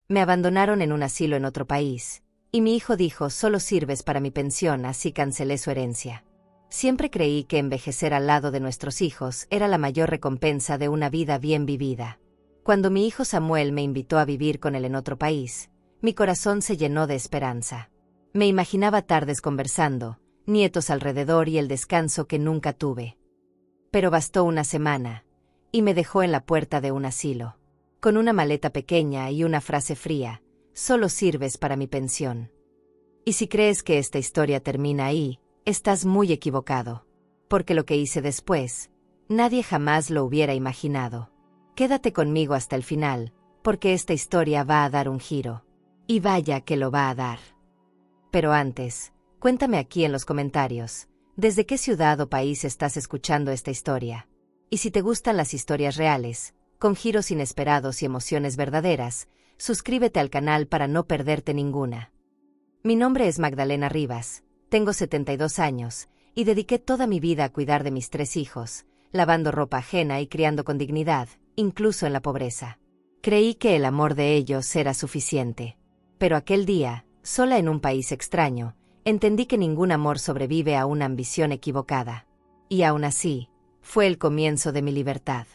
Me abandonaron en un asilo en otro país, y mi hijo dijo: solo sirves para mi pensión, así cancelé su herencia. Siempre creí que envejecer al lado de nuestros hijos era la mayor recompensa de una vida bien vivida. Cuando mi hijo Samuel me invitó a vivir con él en otro país, mi corazón se llenó de esperanza. Me imaginaba tardes conversando, nietos alrededor y el descanso que nunca tuve. Pero bastó una semana, y me dejó en la puerta de un asilo, con una maleta pequeña y una frase fría: solo sirves para mi pensión. Y si crees que esta historia termina ahí, estás muy equivocado, porque lo que hice después, nadie jamás lo hubiera imaginado. Quédate conmigo hasta el final, porque esta historia va a dar un giro. Y vaya que lo va a dar. Pero antes, cuéntame aquí en los comentarios, ¿desde qué ciudad o país estás escuchando esta historia? Y si te gustan las historias reales, con giros inesperados y emociones verdaderas, suscríbete al canal para no perderte ninguna. Mi nombre es Magdalena Rivas, tengo 72 años, y dediqué toda mi vida a cuidar de mis 3 hijos, lavando ropa ajena y criando con dignidad, incluso en la pobreza. Creí que el amor de ellos era suficiente. Pero aquel día, sola en un país extraño, entendí que ningún amor sobrevive a una ambición equivocada. Y aún así, fue el comienzo de mi libertad.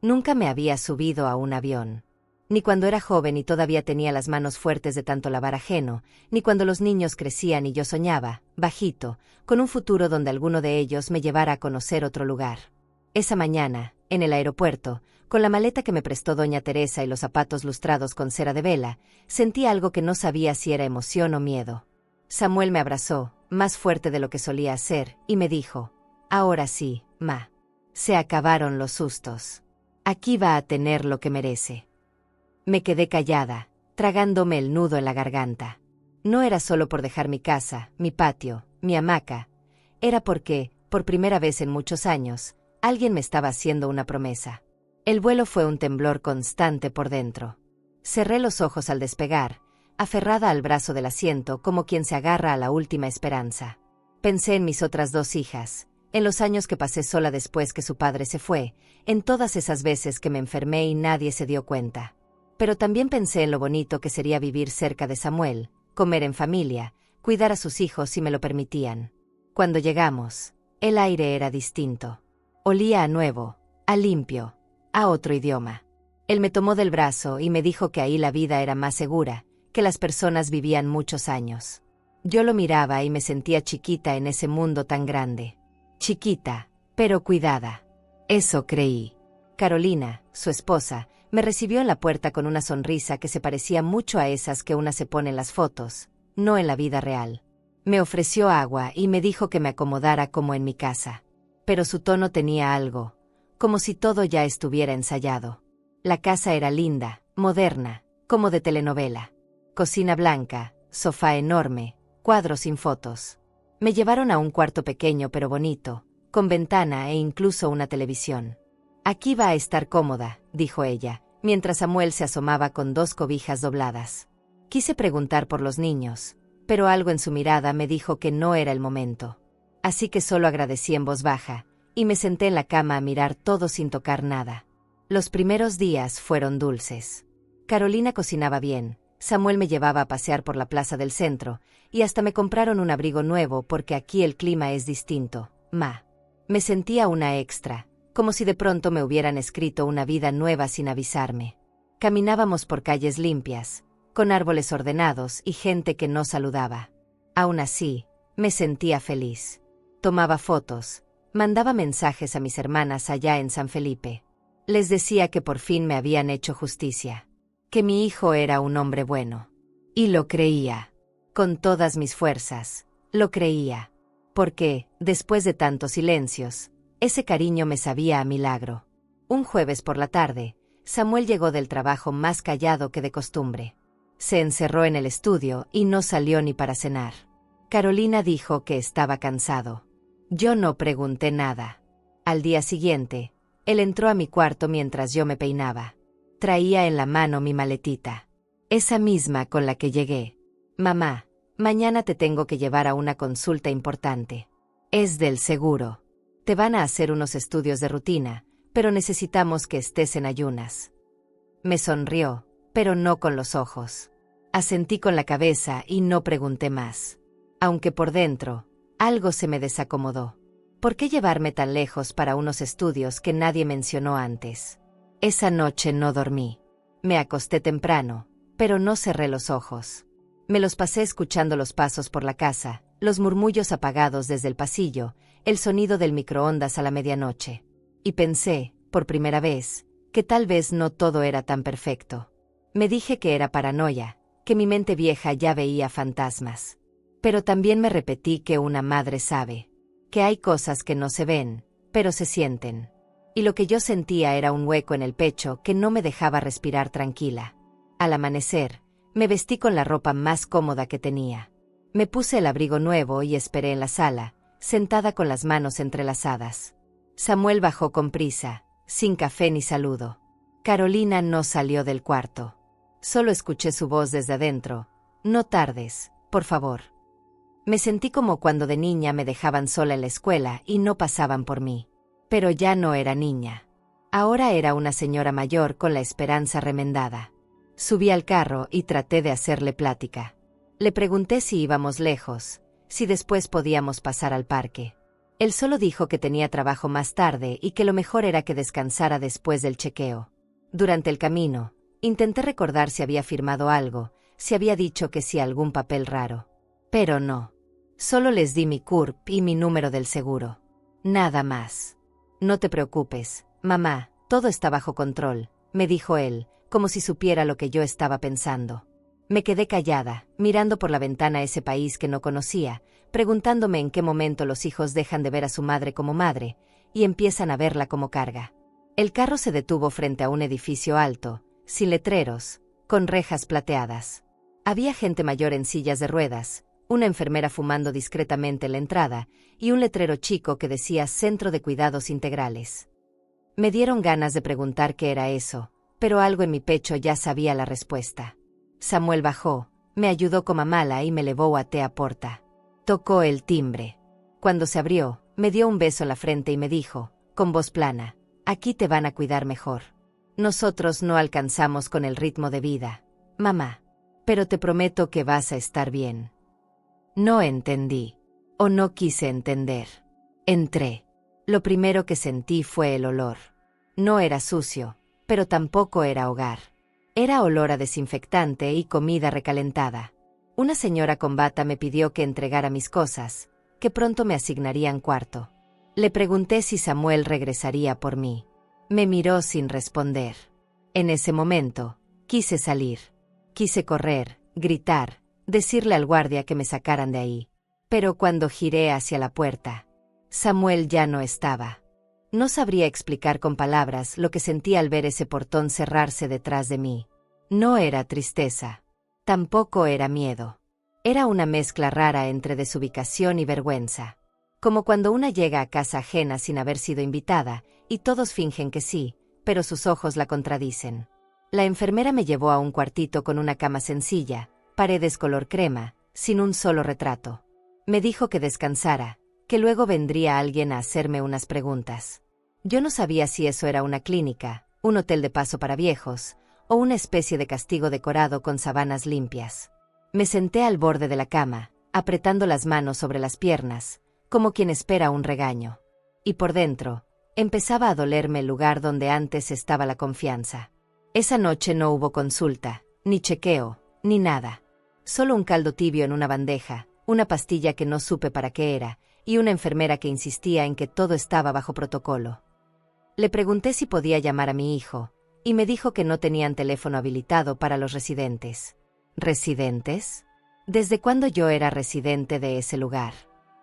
Nunca me había subido a un avión. Ni cuando era joven y todavía tenía las manos fuertes de tanto lavar ajeno, ni cuando los niños crecían y yo soñaba, bajito, con un futuro donde alguno de ellos me llevara a conocer otro lugar. Esa mañana, en el aeropuerto, con la maleta que me prestó doña Teresa y los zapatos lustrados con cera de vela, sentí algo que no sabía si era emoción o miedo. Samuel me abrazó, más fuerte de lo que solía hacer, y me dijo: ahora sí, ma. Se acabaron los sustos. Aquí va a tener lo que merece. Me quedé callada, tragándome el nudo en la garganta. No era solo por dejar mi casa, mi patio, mi hamaca. Era porque, por primera vez en muchos años, alguien me estaba haciendo una promesa. El vuelo fue un temblor constante por dentro. Cerré los ojos al despegar, aferrada al brazo del asiento como quien se agarra a la última esperanza. Pensé en mis otras 2 hijas, en los años que pasé sola después que su padre se fue, en todas esas veces que me enfermé y nadie se dio cuenta. Pero también pensé en lo bonito que sería vivir cerca de Samuel, comer en familia, cuidar a sus hijos si me lo permitían. Cuando llegamos, el aire era distinto. Olía a nuevo, a limpio, a otro idioma. Él me tomó del brazo y me dijo que ahí la vida era más segura, que las personas vivían muchos años. Yo lo miraba y me sentía chiquita en ese mundo tan grande. Chiquita, pero cuidada. Eso creí. Carolina, su esposa, me recibió en la puerta con una sonrisa que se parecía mucho a esas que una se pone en las fotos, no en la vida real. Me ofreció agua y me dijo que me acomodara como en mi casa. Pero su tono tenía algo, como si todo ya estuviera ensayado. La casa era linda, moderna, como de telenovela. Cocina blanca, sofá enorme, cuadros sin fotos. Me llevaron a un cuarto pequeño pero bonito, con ventana e incluso una televisión. Aquí va a estar cómoda, dijo ella, mientras Samuel se asomaba con 2 cobijas dobladas. Quise preguntar por los niños, pero algo en su mirada me dijo que no era el momento. Así que solo agradecí en voz baja, y me senté en la cama a mirar todo sin tocar nada. Los primeros días fueron dulces. Carolina cocinaba bien, Samuel me llevaba a pasear por la plaza del centro, y hasta me compraron un abrigo nuevo porque aquí el clima es distinto, ma. Me sentía una extra, como si de pronto me hubieran escrito una vida nueva sin avisarme. Caminábamos por calles limpias, con árboles ordenados y gente que no saludaba. Aún así, me sentía feliz. Tomaba fotos, mandaba mensajes a mis hermanas allá en San Felipe. Les decía que por fin me habían hecho justicia, que mi hijo era un hombre bueno. Y lo creía. Con todas mis fuerzas, lo creía. Porque, después de tantos silencios, ese cariño me sabía a milagro. Un jueves por la tarde, Samuel llegó del trabajo más callado que de costumbre. Se encerró en el estudio y no salió ni para cenar. Carolina dijo que estaba cansado. Yo no pregunté nada. Al día siguiente, él entró a mi cuarto mientras yo me peinaba. Traía en la mano mi maletita. Esa misma con la que llegué. Mamá, mañana te tengo que llevar a una consulta importante. Es del seguro. Te van a hacer unos estudios de rutina, pero necesitamos que estés en ayunas. Me sonrió, pero no con los ojos. Asentí con la cabeza y no pregunté más. Aunque por dentro, algo se me desacomodó. ¿Por qué llevarme tan lejos para unos estudios que nadie mencionó antes? Esa noche no dormí. Me acosté temprano, pero no cerré los ojos. Me los pasé escuchando los pasos por la casa, los murmullos apagados desde el pasillo, el sonido del microondas a la medianoche. Y pensé, por primera vez, que tal vez no todo era tan perfecto. Me dije que era paranoia, que mi mente vieja ya veía fantasmas. Pero también me repetí que una madre sabe, que hay cosas que no se ven, pero se sienten. Y lo que yo sentía era un hueco en el pecho que no me dejaba respirar tranquila. Al amanecer, me vestí con la ropa más cómoda que tenía. Me puse el abrigo nuevo y esperé en la sala, sentada con las manos entrelazadas. Samuel bajó con prisa, sin café ni saludo. Carolina no salió del cuarto. Solo escuché su voz desde adentro. No tardes, por favor. Me sentí como cuando de niña me dejaban sola en la escuela y no pasaban por mí. Pero ya no era niña. Ahora era una señora mayor con la esperanza remendada. Subí al carro y traté de hacerle plática. Le pregunté si íbamos lejos, si después podíamos pasar al parque. Él solo dijo que tenía trabajo más tarde y que lo mejor era que descansara después del chequeo. Durante el camino, intenté recordar si había firmado algo, si había dicho que sí a algún papel raro. Pero no. Solo les di mi CURP y mi número del seguro. Nada más. No te preocupes, mamá, todo está bajo control, me dijo él, como si supiera lo que yo estaba pensando. Me quedé callada, mirando por la ventana ese país que no conocía, preguntándome en qué momento los hijos dejan de ver a su madre como madre, y empiezan a verla como carga. El carro se detuvo frente a un edificio alto, sin letreros, con rejas plateadas. Había gente mayor en sillas de ruedas, una enfermera fumando discretamente en la entrada, y un letrero chico que decía Centro de Cuidados Integrales. Me dieron ganas de preguntar qué era eso, pero algo en mi pecho ya sabía la respuesta. Samuel bajó, me ayudó como mala y me levó até a porta. Tocó el timbre. Cuando se abrió, me dio un beso en la frente y me dijo, con voz plana, aquí te van a cuidar mejor. Nosotros no alcanzamos con el ritmo de vida, mamá. Pero te prometo que vas a estar bien. No entendí. O no quise entender. Entré. Lo primero que sentí fue el olor. No era sucio, pero tampoco era hogar. Era olor a desinfectante y comida recalentada. Una señora con bata me pidió que entregara mis cosas, que pronto me asignarían cuarto. Le pregunté si Samuel regresaría por mí. Me miró sin responder. En ese momento, quise salir. Quise correr, gritar, decirle al guardia que me sacaran de ahí. Pero cuando giré hacia la puerta, Samuel ya no estaba. No sabría explicar con palabras lo que sentí al ver ese portón cerrarse detrás de mí. No era tristeza. Tampoco era miedo. Era una mezcla rara entre desubicación y vergüenza. Como cuando una llega a casa ajena sin haber sido invitada, y todos fingen que sí, pero sus ojos la contradicen. La enfermera me llevó a un cuartito con una cama sencilla, paredes color crema, sin un solo retrato. Me dijo que descansara, que luego vendría alguien a hacerme unas preguntas. Yo no sabía si eso era una clínica, un hotel de paso para viejos, o una especie de castigo decorado con sábanas limpias. Me senté al borde de la cama, apretando las manos sobre las piernas, como quien espera un regaño. Y por dentro, empezaba a dolerme el lugar donde antes estaba la confianza. Esa noche no hubo consulta, ni chequeo, ni nada. Solo un caldo tibio en una bandeja, una pastilla que no supe para qué era, y una enfermera que insistía en que todo estaba bajo protocolo. Le pregunté si podía llamar a mi hijo, y me dijo que no tenían teléfono habilitado para los residentes. ¿Residentes? ¿Desde cuándo yo era residente de ese lugar?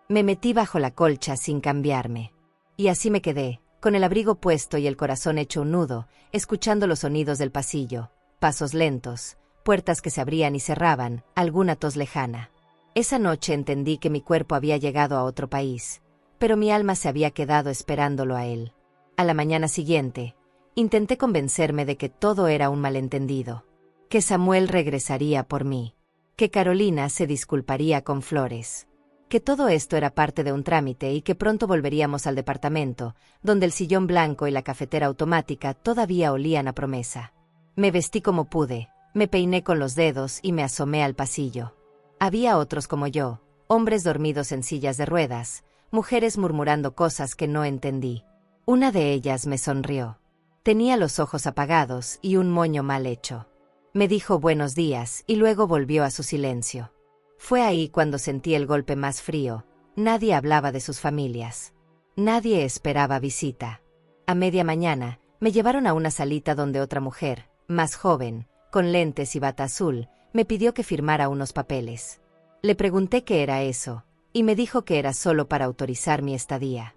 Me metí bajo la colcha sin cambiarme. Y así me quedé, con el abrigo puesto y el corazón hecho un nudo, escuchando los sonidos del pasillo, pasos lentos, puertas que se abrían y cerraban, alguna tos lejana. Esa noche entendí que mi cuerpo había llegado a otro país, pero mi alma se había quedado esperándolo a él. A la mañana siguiente, intenté convencerme de que todo era un malentendido, que Samuel regresaría por mí, que Carolina se disculparía con flores, que todo esto era parte de un trámite y que pronto volveríamos al departamento, donde el sillón blanco y la cafetera automática todavía olían a promesa. Me vestí como pude, Me peiné con los dedos y me asomé al pasillo. Había otros como yo, hombres dormidos en sillas de ruedas, mujeres murmurando cosas que no entendí. Una de ellas me sonrió. Tenía los ojos apagados y un moño mal hecho. Me dijo buenos días y luego volvió a su silencio. Fue ahí cuando sentí el golpe más frío. Nadie hablaba de sus familias. Nadie esperaba visita. A media mañana, me llevaron a una salita donde otra mujer, más joven, con lentes y bata azul, me pidió que firmara unos papeles. Le pregunté qué era eso, y me dijo que era solo para autorizar mi estadía.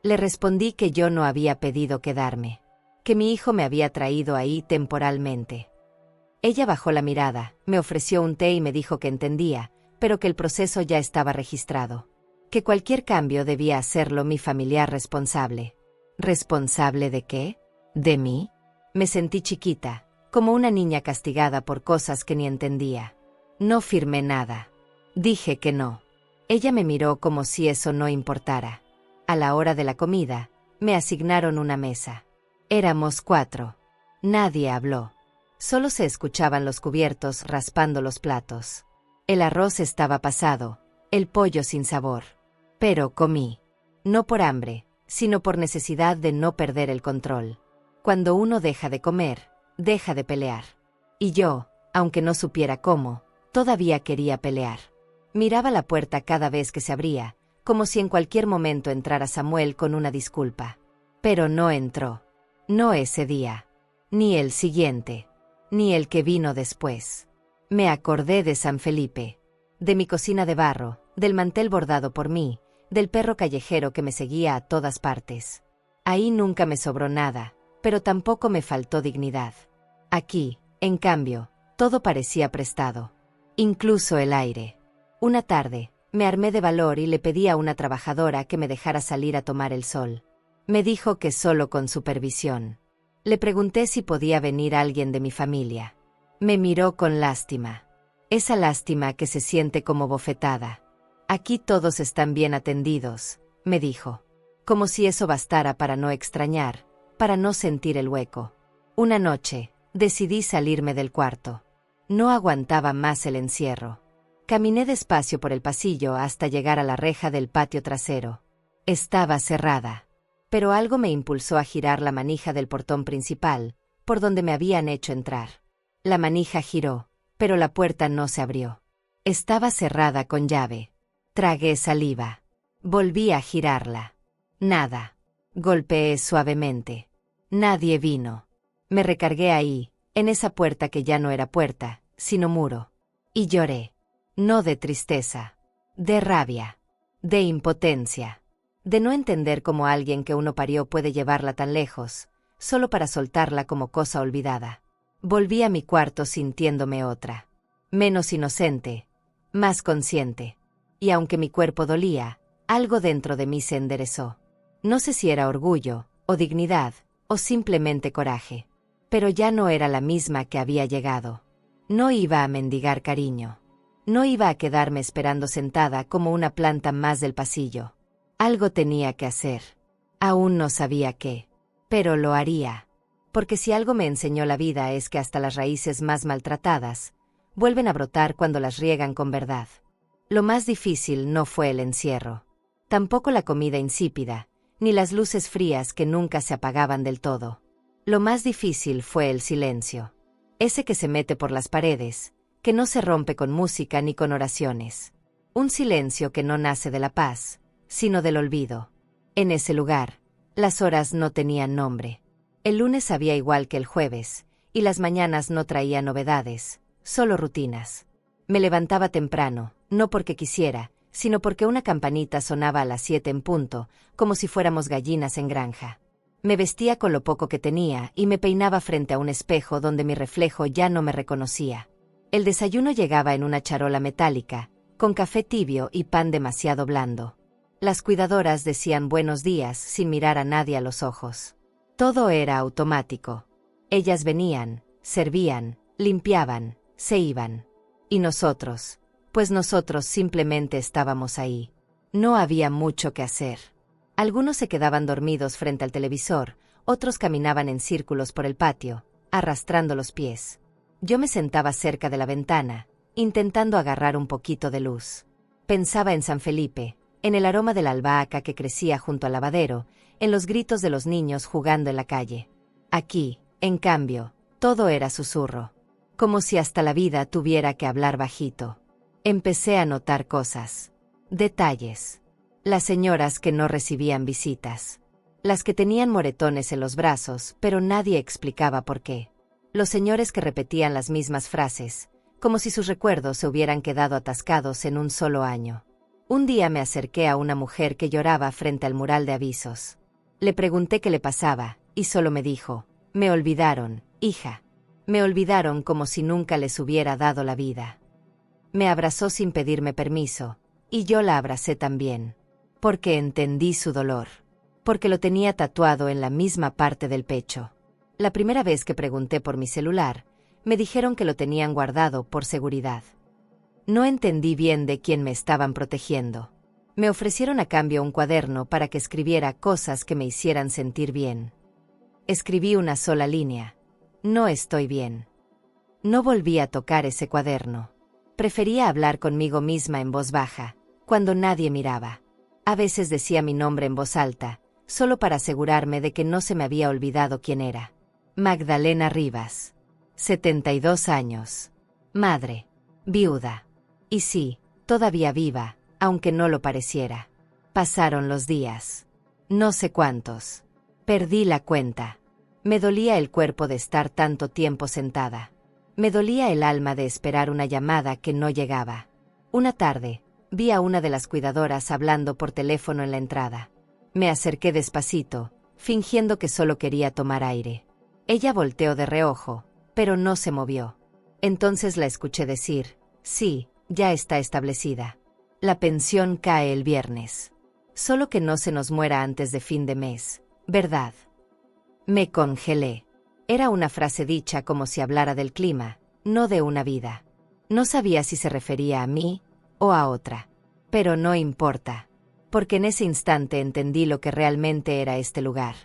Le respondí que yo no había pedido quedarme, que mi hijo me había traído ahí temporalmente. Ella bajó la mirada, me ofreció un té y me dijo que entendía, pero que el proceso ya estaba registrado. Que cualquier cambio debía hacerlo mi familiar responsable. ¿Responsable de qué? ¿De mí? Me sentí chiquita, como una niña castigada por cosas que ni entendía. No firmé nada. Dije que no. Ella me miró como si eso no importara. A la hora de la comida, me asignaron una mesa. Éramos 4. Nadie habló. Solo se escuchaban los cubiertos raspando los platos. El arroz estaba pasado, el pollo sin sabor. Pero comí. No por hambre, sino por necesidad de no perder el control. Cuando uno deja de comer, deja de pelear. Y yo, aunque no supiera cómo, todavía quería pelear. Miraba la puerta cada vez que se abría, como si en cualquier momento entrara Samuel con una disculpa. Pero no entró. No ese día. Ni el siguiente. Ni el que vino después. Me acordé de San Felipe. De mi cocina de barro, del mantel bordado por mí, del perro callejero que me seguía a todas partes. Ahí nunca me sobró nada, pero tampoco me faltó dignidad. Aquí, en cambio, todo parecía prestado. Incluso el aire. Una tarde, me armé de valor y le pedí a una trabajadora que me dejara salir a tomar el sol. Me dijo que solo con supervisión. Le pregunté si podía venir alguien de mi familia. Me miró con lástima. Esa lástima que se siente como bofetada. Aquí todos están bien atendidos, me dijo. Como si eso bastara para no extrañar, para no sentir el hueco. Una noche, decidí salirme del cuarto. No aguantaba más el encierro. Caminé despacio por el pasillo hasta llegar a la reja del patio trasero. Estaba cerrada. Pero algo me impulsó a girar la manija del portón principal, por donde me habían hecho entrar. La manija giró, pero la puerta no se abrió. Estaba cerrada con llave. Tragué saliva. Volví a girarla. Nada. Golpeé suavemente. Nadie vino. Me recargué ahí, en esa puerta que ya no era puerta, sino muro. Y lloré. No de tristeza. De rabia. De impotencia. De no entender cómo alguien que uno parió puede llevarla tan lejos, solo para soltarla como cosa olvidada. Volví a mi cuarto sintiéndome otra. Menos inocente. Más consciente. Y aunque mi cuerpo dolía, algo dentro de mí se enderezó. No sé si era orgullo, o dignidad, o simplemente coraje. Pero ya no era la misma que había llegado. No iba a mendigar cariño. No iba a quedarme esperando sentada como una planta más del pasillo. Algo tenía que hacer. Aún no sabía qué. Pero lo haría. Porque si algo me enseñó la vida es que hasta las raíces más maltratadas vuelven a brotar cuando las riegan con verdad. Lo más difícil no fue el encierro. Tampoco la comida insípida, ni las luces frías que nunca se apagaban del todo. Lo más difícil fue el silencio. Ese que se mete por las paredes, que no se rompe con música ni con oraciones. Un silencio que no nace de la paz, sino del olvido. En ese lugar, las horas no tenían nombre. El lunes sabía igual que el jueves, y las mañanas no traían novedades, solo rutinas. Me levantaba temprano, no porque quisiera, sino porque una campanita sonaba a las 7 en punto, como si fuéramos gallinas en granja. Me vestía con lo poco que tenía y me peinaba frente a un espejo donde mi reflejo ya no me reconocía. El desayuno llegaba en una charola metálica, con café tibio y pan demasiado blando. Las cuidadoras decían buenos días sin mirar a nadie a los ojos. Todo era automático. Ellas venían, servían, limpiaban, se iban. Y nosotros, pues nosotros simplemente estábamos ahí. No había mucho que hacer. Algunos se quedaban dormidos frente al televisor, otros caminaban en círculos por el patio, arrastrando los pies. Yo me sentaba cerca de la ventana, intentando agarrar un poquito de luz. Pensaba en San Felipe, en el aroma de la albahaca que crecía junto al lavadero, en los gritos de los niños jugando en la calle. Aquí, en cambio, todo era susurro. Como si hasta la vida tuviera que hablar bajito. Empecé a notar cosas. Detalles. Las señoras que no recibían visitas. Las que tenían moretones en los brazos, pero nadie explicaba por qué. Los señores que repetían las mismas frases, como si sus recuerdos se hubieran quedado atascados en un solo año. Un día me acerqué a una mujer que lloraba frente al mural de avisos. Le pregunté qué le pasaba, y solo me dijo: «Me olvidaron, hija». Me olvidaron como si nunca les hubiera dado la vida. Me abrazó sin pedirme permiso, y yo la abracé también. Porque entendí su dolor. Porque lo tenía tatuado en la misma parte del pecho. La primera vez que pregunté por mi celular, me dijeron que lo tenían guardado por seguridad. No entendí bien de quién me estaban protegiendo. Me ofrecieron a cambio un cuaderno para que escribiera cosas que me hicieran sentir bien. Escribí una sola línea: «No estoy bien». No volví a tocar ese cuaderno. Prefería hablar conmigo misma en voz baja, cuando nadie miraba. A veces decía mi nombre en voz alta, solo para asegurarme de que no se me había olvidado quién era. Magdalena Rivas. 72 años. Madre. Viuda. Y sí, todavía viva, aunque no lo pareciera. Pasaron los días. No sé cuántos. Perdí la cuenta. Me dolía el cuerpo de estar tanto tiempo sentada. Me dolía el alma de esperar una llamada que no llegaba. Una tarde, vi a una de las cuidadoras hablando por teléfono en la entrada. Me acerqué despacito, fingiendo que solo quería tomar aire. Ella volteó de reojo, pero no se movió. Entonces la escuché decir: «Sí, ya está establecida. La pensión cae el viernes. Solo que no se nos muera antes de fin de mes, ¿verdad?». Me congelé. Era una frase dicha como si hablara del clima, no de una vida. No sabía si se refería a mí o a otra. Pero no importa. Porque en ese instante entendí lo que realmente era este lugar.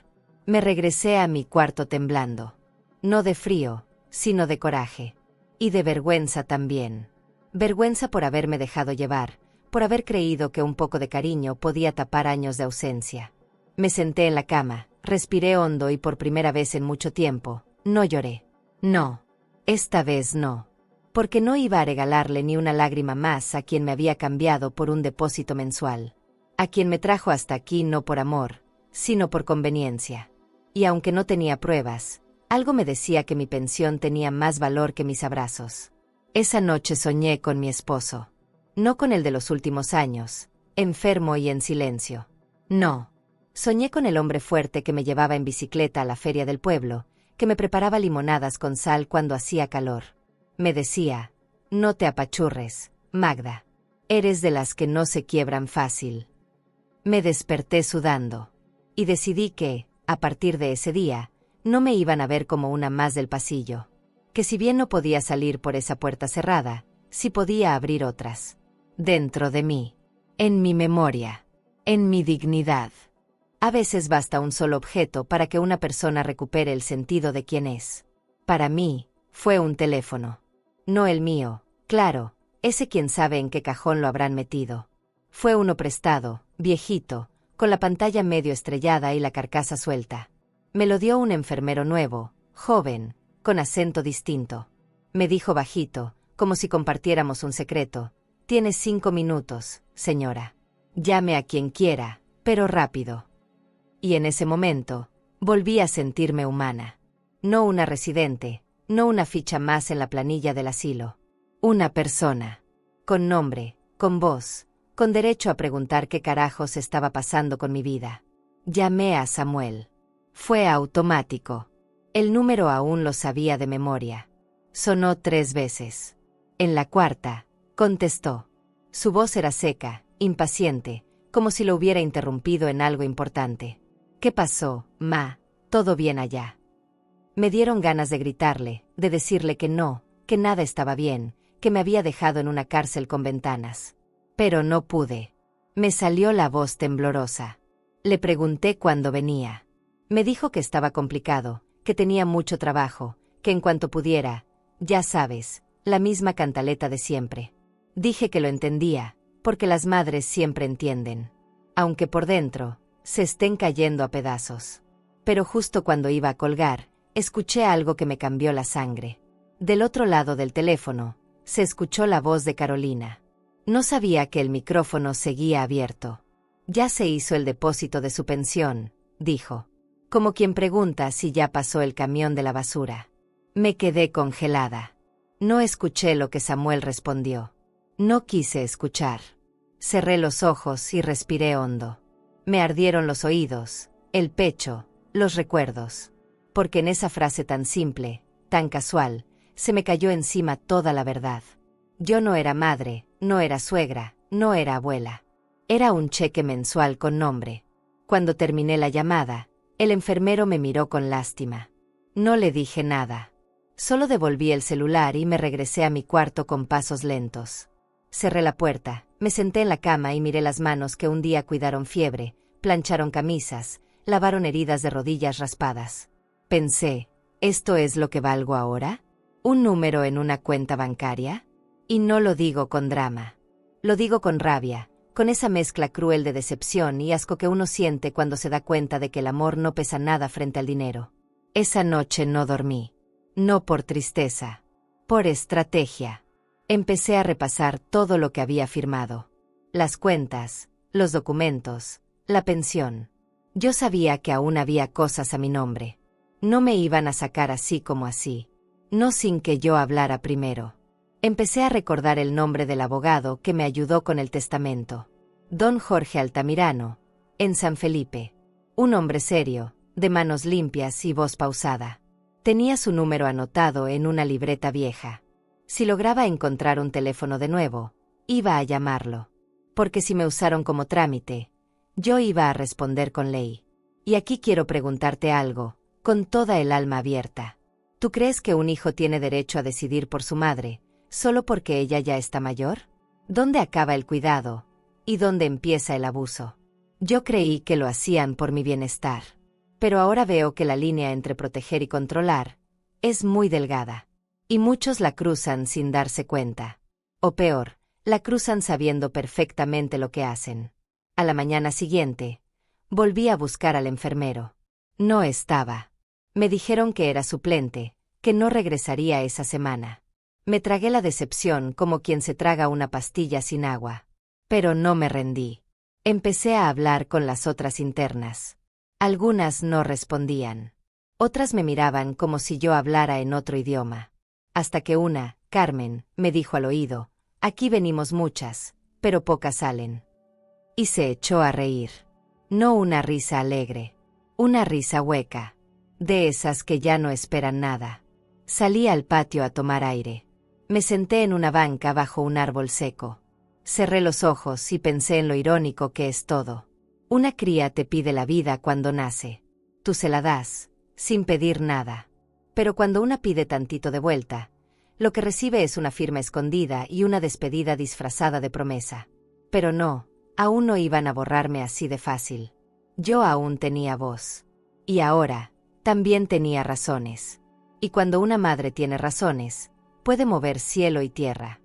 Me regresé a mi cuarto temblando. No de frío, sino de coraje. Y de vergüenza también. Vergüenza por haberme dejado llevar, por haber creído que un poco de cariño podía tapar años de ausencia. Me senté en la cama, respiré hondo y por primera vez en mucho tiempo, no lloré. No. Esta vez no. Porque no iba a regalarle ni una lágrima más a quien me había cambiado por un depósito mensual. A quien me trajo hasta aquí no por amor, sino por conveniencia. Y aunque no tenía pruebas, algo me decía que mi pensión tenía más valor que mis abrazos. Esa noche soñé con mi esposo. No con el de los últimos años, enfermo y en silencio. No. Soñé con el hombre fuerte que me llevaba en bicicleta a la feria del pueblo, que me preparaba limonadas con sal cuando hacía calor. Me decía: «No te apachurres, Magda. Eres de las que no se quiebran fácil». Me desperté sudando. Y decidí que, a partir de ese día, no me iban a ver como una más del pasillo. Que si bien no podía salir por esa puerta cerrada, sí podía abrir otras. Dentro de mí. En mi memoria. En mi dignidad. A veces basta un solo objeto para que una persona recupere el sentido de quién es. Para mí, fue un teléfono. No el mío, claro, ese quién sabe en qué cajón lo habrán metido. Fue uno prestado, viejito, con la pantalla medio estrellada y la carcasa suelta. Me lo dio un enfermero nuevo, joven, con acento distinto. Me dijo bajito, como si compartiéramos un secreto: «Tienes 5 minutos, señora. Llame a quien quiera, pero rápido». Y en ese momento, volví a sentirme humana. No una residente, no una ficha más en la planilla del asilo. Una persona. Con nombre, con voz, con derecho a preguntar qué carajos estaba pasando con mi vida. Llamé a Samuel. Fue automático. El número aún lo sabía de memoria. Sonó 3 veces. En la cuarta, contestó. Su voz era seca, impaciente, como si lo hubiera interrumpido en algo importante. «¿Qué pasó, ma? ¿Todo bien allá?». Me dieron ganas de gritarle, de decirle que no, que nada estaba bien, que me había dejado en una cárcel con ventanas. Pero no pude. Me salió la voz temblorosa. Le pregunté cuándo venía. Me dijo que estaba complicado, que tenía mucho trabajo, que en cuanto pudiera, Ya sabes, la misma cantaleta de siempre. Dije que lo entendía, porque las madres siempre entienden. Aunque por dentro, se estén cayendo a pedazos. Pero justo cuando iba a colgar, escuché algo que me cambió la sangre. Del otro lado del teléfono, se escuchó la voz de Carolina. No sabía que el micrófono seguía abierto. Ya se hizo el depósito de su pensión, dijo. Como quien pregunta si ya pasó el camión de la basura. Me quedé congelada. No escuché lo que Samuel respondió. No quise escuchar. Cerré los ojos y respiré hondo. Me ardieron los oídos, el pecho, los recuerdos. Porque en esa frase tan simple, tan casual, se me cayó encima toda la verdad. Yo no era madre, no era suegra, no era abuela. Era un cheque mensual con nombre. Cuando terminé la llamada, el enfermero me miró con lástima. No le dije nada. Solo devolví el celular y me regresé a mi cuarto con pasos lentos. Cerré la puerta, me senté en la cama y miré las manos que un día cuidaron fiebre, plancharon camisas, lavaron heridas de rodillas raspadas. Pensé, ¿esto es lo que valgo ahora? ¿Un número en una cuenta bancaria? Y no lo digo con drama. Lo digo con rabia, con esa mezcla cruel de decepción y asco que uno siente cuando se da cuenta de que el amor no pesa nada frente al dinero. Esa noche no dormí. No por tristeza. Por estrategia. Empecé a repasar todo lo que había firmado. Las cuentas, los documentos, la pensión. Yo sabía que aún había cosas a mi nombre. No me iban a sacar así como así. No sin que yo hablara primero. Empecé a recordar el nombre del abogado que me ayudó con el testamento. Don Jorge Altamirano, en San Felipe. Un hombre serio, de manos limpias y voz pausada. Tenía su número anotado en una libreta vieja. Si lograba encontrar un teléfono de nuevo, iba a llamarlo. Porque si me usaron como trámite, yo iba a responder con ley. Y aquí quiero preguntarte algo, con toda el alma abierta. ¿Tú crees que un hijo tiene derecho a decidir por su madre, solo porque ella ya está mayor? ¿Dónde acaba el cuidado? ¿Y dónde empieza el abuso? Yo creí que lo hacían por mi bienestar. Pero ahora veo que la línea entre proteger y controlar es muy delgada. Y muchos la cruzan sin darse cuenta. O peor, la cruzan sabiendo perfectamente lo que hacen. A la mañana siguiente, volví a buscar al enfermero. No estaba. Me dijeron que era suplente, que no regresaría esa semana. Me tragué la decepción como quien se traga una pastilla sin agua. Pero no me rendí. Empecé a hablar con las otras internas. Algunas no respondían. Otras me miraban como si yo hablara en otro idioma. Hasta que una, Carmen, me dijo al oído, aquí venimos muchas, pero pocas salen. Y se echó a reír. No una risa alegre. Una risa hueca. De esas que ya no esperan nada. Salí al patio a tomar aire. Me senté en una banca bajo un árbol seco. Cerré los ojos y pensé en lo irónico que es todo. Una cría te pide la vida cuando nace. Tú se la das, sin pedir nada. Pero cuando una pide tantito de vuelta, lo que recibe es una firma escondida y una despedida disfrazada de promesa. Pero no, aún no iban a borrarme así de fácil. Yo aún tenía voz. Y ahora, también tenía razones. Y cuando una madre tiene razones, puede mover cielo y tierra.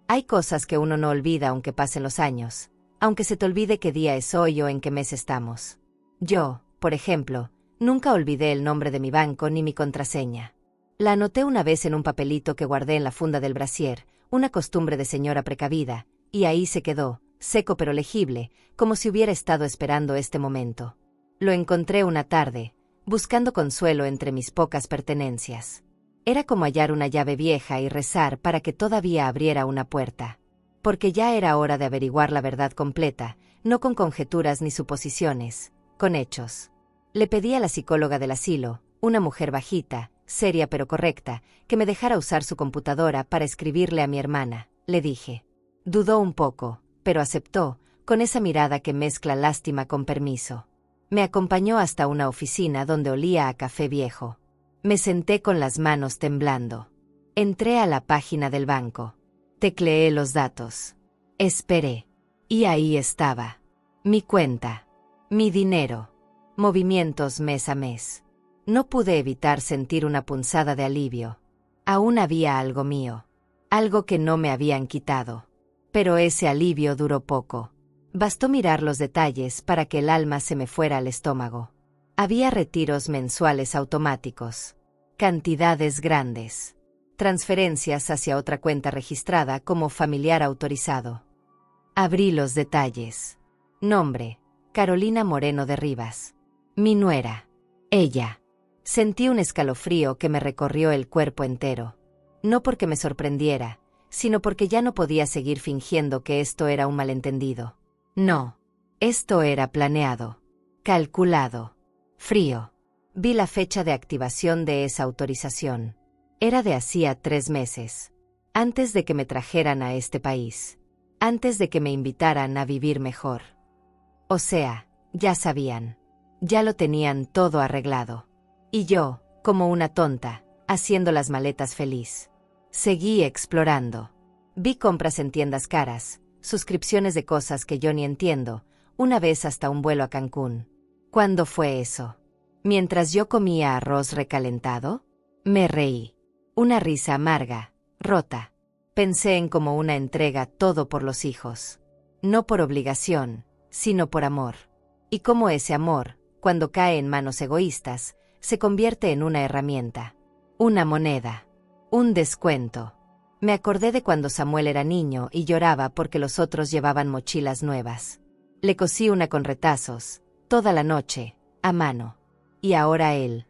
Hay cosas que uno no olvida aunque pasen los años, aunque se te olvide qué día es hoy o en qué mes estamos. Yo, por ejemplo, nunca olvidé el nombre de mi banco ni mi contraseña. La anoté una vez en un papelito que guardé en la funda del brasier, una costumbre de señora precavida, y ahí se quedó, seco pero legible, como si hubiera estado esperando este momento. Lo encontré una tarde, buscando consuelo entre mis pocas pertenencias. Era como hallar una llave vieja y rezar para que todavía abriera una puerta. Porque ya era hora de averiguar la verdad completa, no con conjeturas ni suposiciones, con hechos. Le pedí a la psicóloga del asilo, una mujer bajita, seria pero correcta, que me dejara usar su computadora para escribirle a mi hermana. Le dije. Dudó un poco, pero aceptó, con esa mirada que mezcla lástima con permiso. Me acompañó hasta una oficina donde olía a café viejo. Me senté con las manos temblando. Entré a la página del banco. Tecleé los datos. Esperé. Y ahí estaba. Mi cuenta. Mi dinero. Movimientos mes a mes. No pude evitar sentir una punzada de alivio. Aún había algo mío, algo que no me habían quitado. Pero ese alivio duró poco. Bastó mirar los detalles para que el alma se me fuera al estómago. Había retiros mensuales automáticos, cantidades grandes, transferencias hacia otra cuenta registrada como familiar autorizado. Abrí los detalles. Nombre: Carolina Moreno de Rivas. Mi nuera. Ella. Sentí un escalofrío que me recorrió el cuerpo entero. No porque me sorprendiera, sino porque ya no podía seguir fingiendo que esto era un malentendido. No. Esto era planeado. Calculado. Frío. Vi la fecha de activación de esa autorización. Era de hacía 3 meses. Antes de que me trajeran a este país. Antes de que me invitaran a vivir mejor. O sea, ya sabían. Ya lo tenían todo arreglado. Y yo, como una tonta, haciendo las maletas feliz. Seguí explorando. Vi compras en tiendas caras, suscripciones de cosas que yo ni entiendo, una vez hasta un vuelo a Cancún. ¿Cuándo fue eso? Mientras yo comía arroz recalentado, me reí. Una risa amarga, rota. Pensé en como una entrega todo por los hijos. No por obligación, sino por amor. Y cómo ese amor, cuando cae en manos egoístas, se convierte en una herramienta. Una moneda. Un descuento. Me acordé de cuando Samuel era niño y lloraba porque los otros llevaban mochilas nuevas. Le cosí una con retazos, toda la noche, a mano. Y ahora él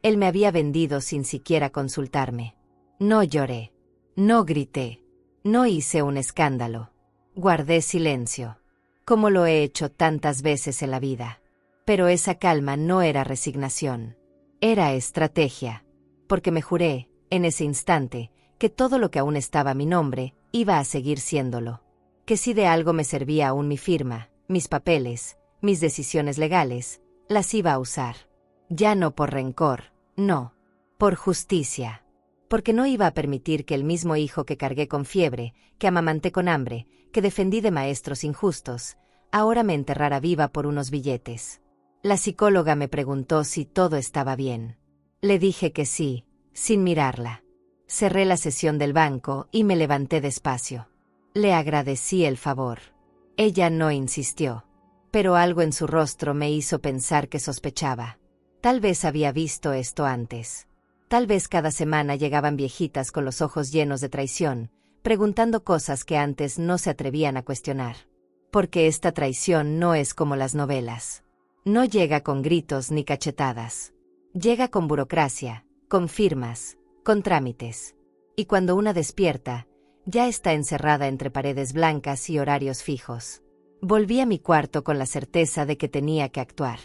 me había vendido sin siquiera consultarme. No lloré. No grité. No hice un escándalo. Guardé silencio. Como lo he hecho tantas veces en la vida. Pero esa calma no era resignación. Era estrategia. Porque me juré, en ese instante, que todo lo que aún estaba a mi nombre, iba a seguir siéndolo. Que si de algo me servía aún mi firma, mis papeles, mis decisiones legales, las iba a usar. Ya no por rencor, no. Por justicia. Porque no iba a permitir que el mismo hijo que cargué con fiebre, que amamanté con hambre, que defendí de maestros injustos, ahora me enterrara viva por unos billetes. La psicóloga me preguntó si todo estaba bien. Le dije que sí, sin mirarla. Cerré la sesión del banco y me levanté despacio. Le agradecí el favor. Ella no insistió, pero algo en su rostro me hizo pensar que sospechaba. Tal vez había visto esto antes. Tal vez cada semana llegaban viejitas con los ojos llenos de traición, preguntando cosas que antes no se atrevían a cuestionar. Porque esta traición no es como las novelas. No llega con gritos ni cachetadas. Llega con burocracia, con firmas, con trámites. Y cuando una despierta, ya está encerrada entre paredes blancas y horarios fijos. Volví a mi cuarto con la certeza de que tenía que actuar.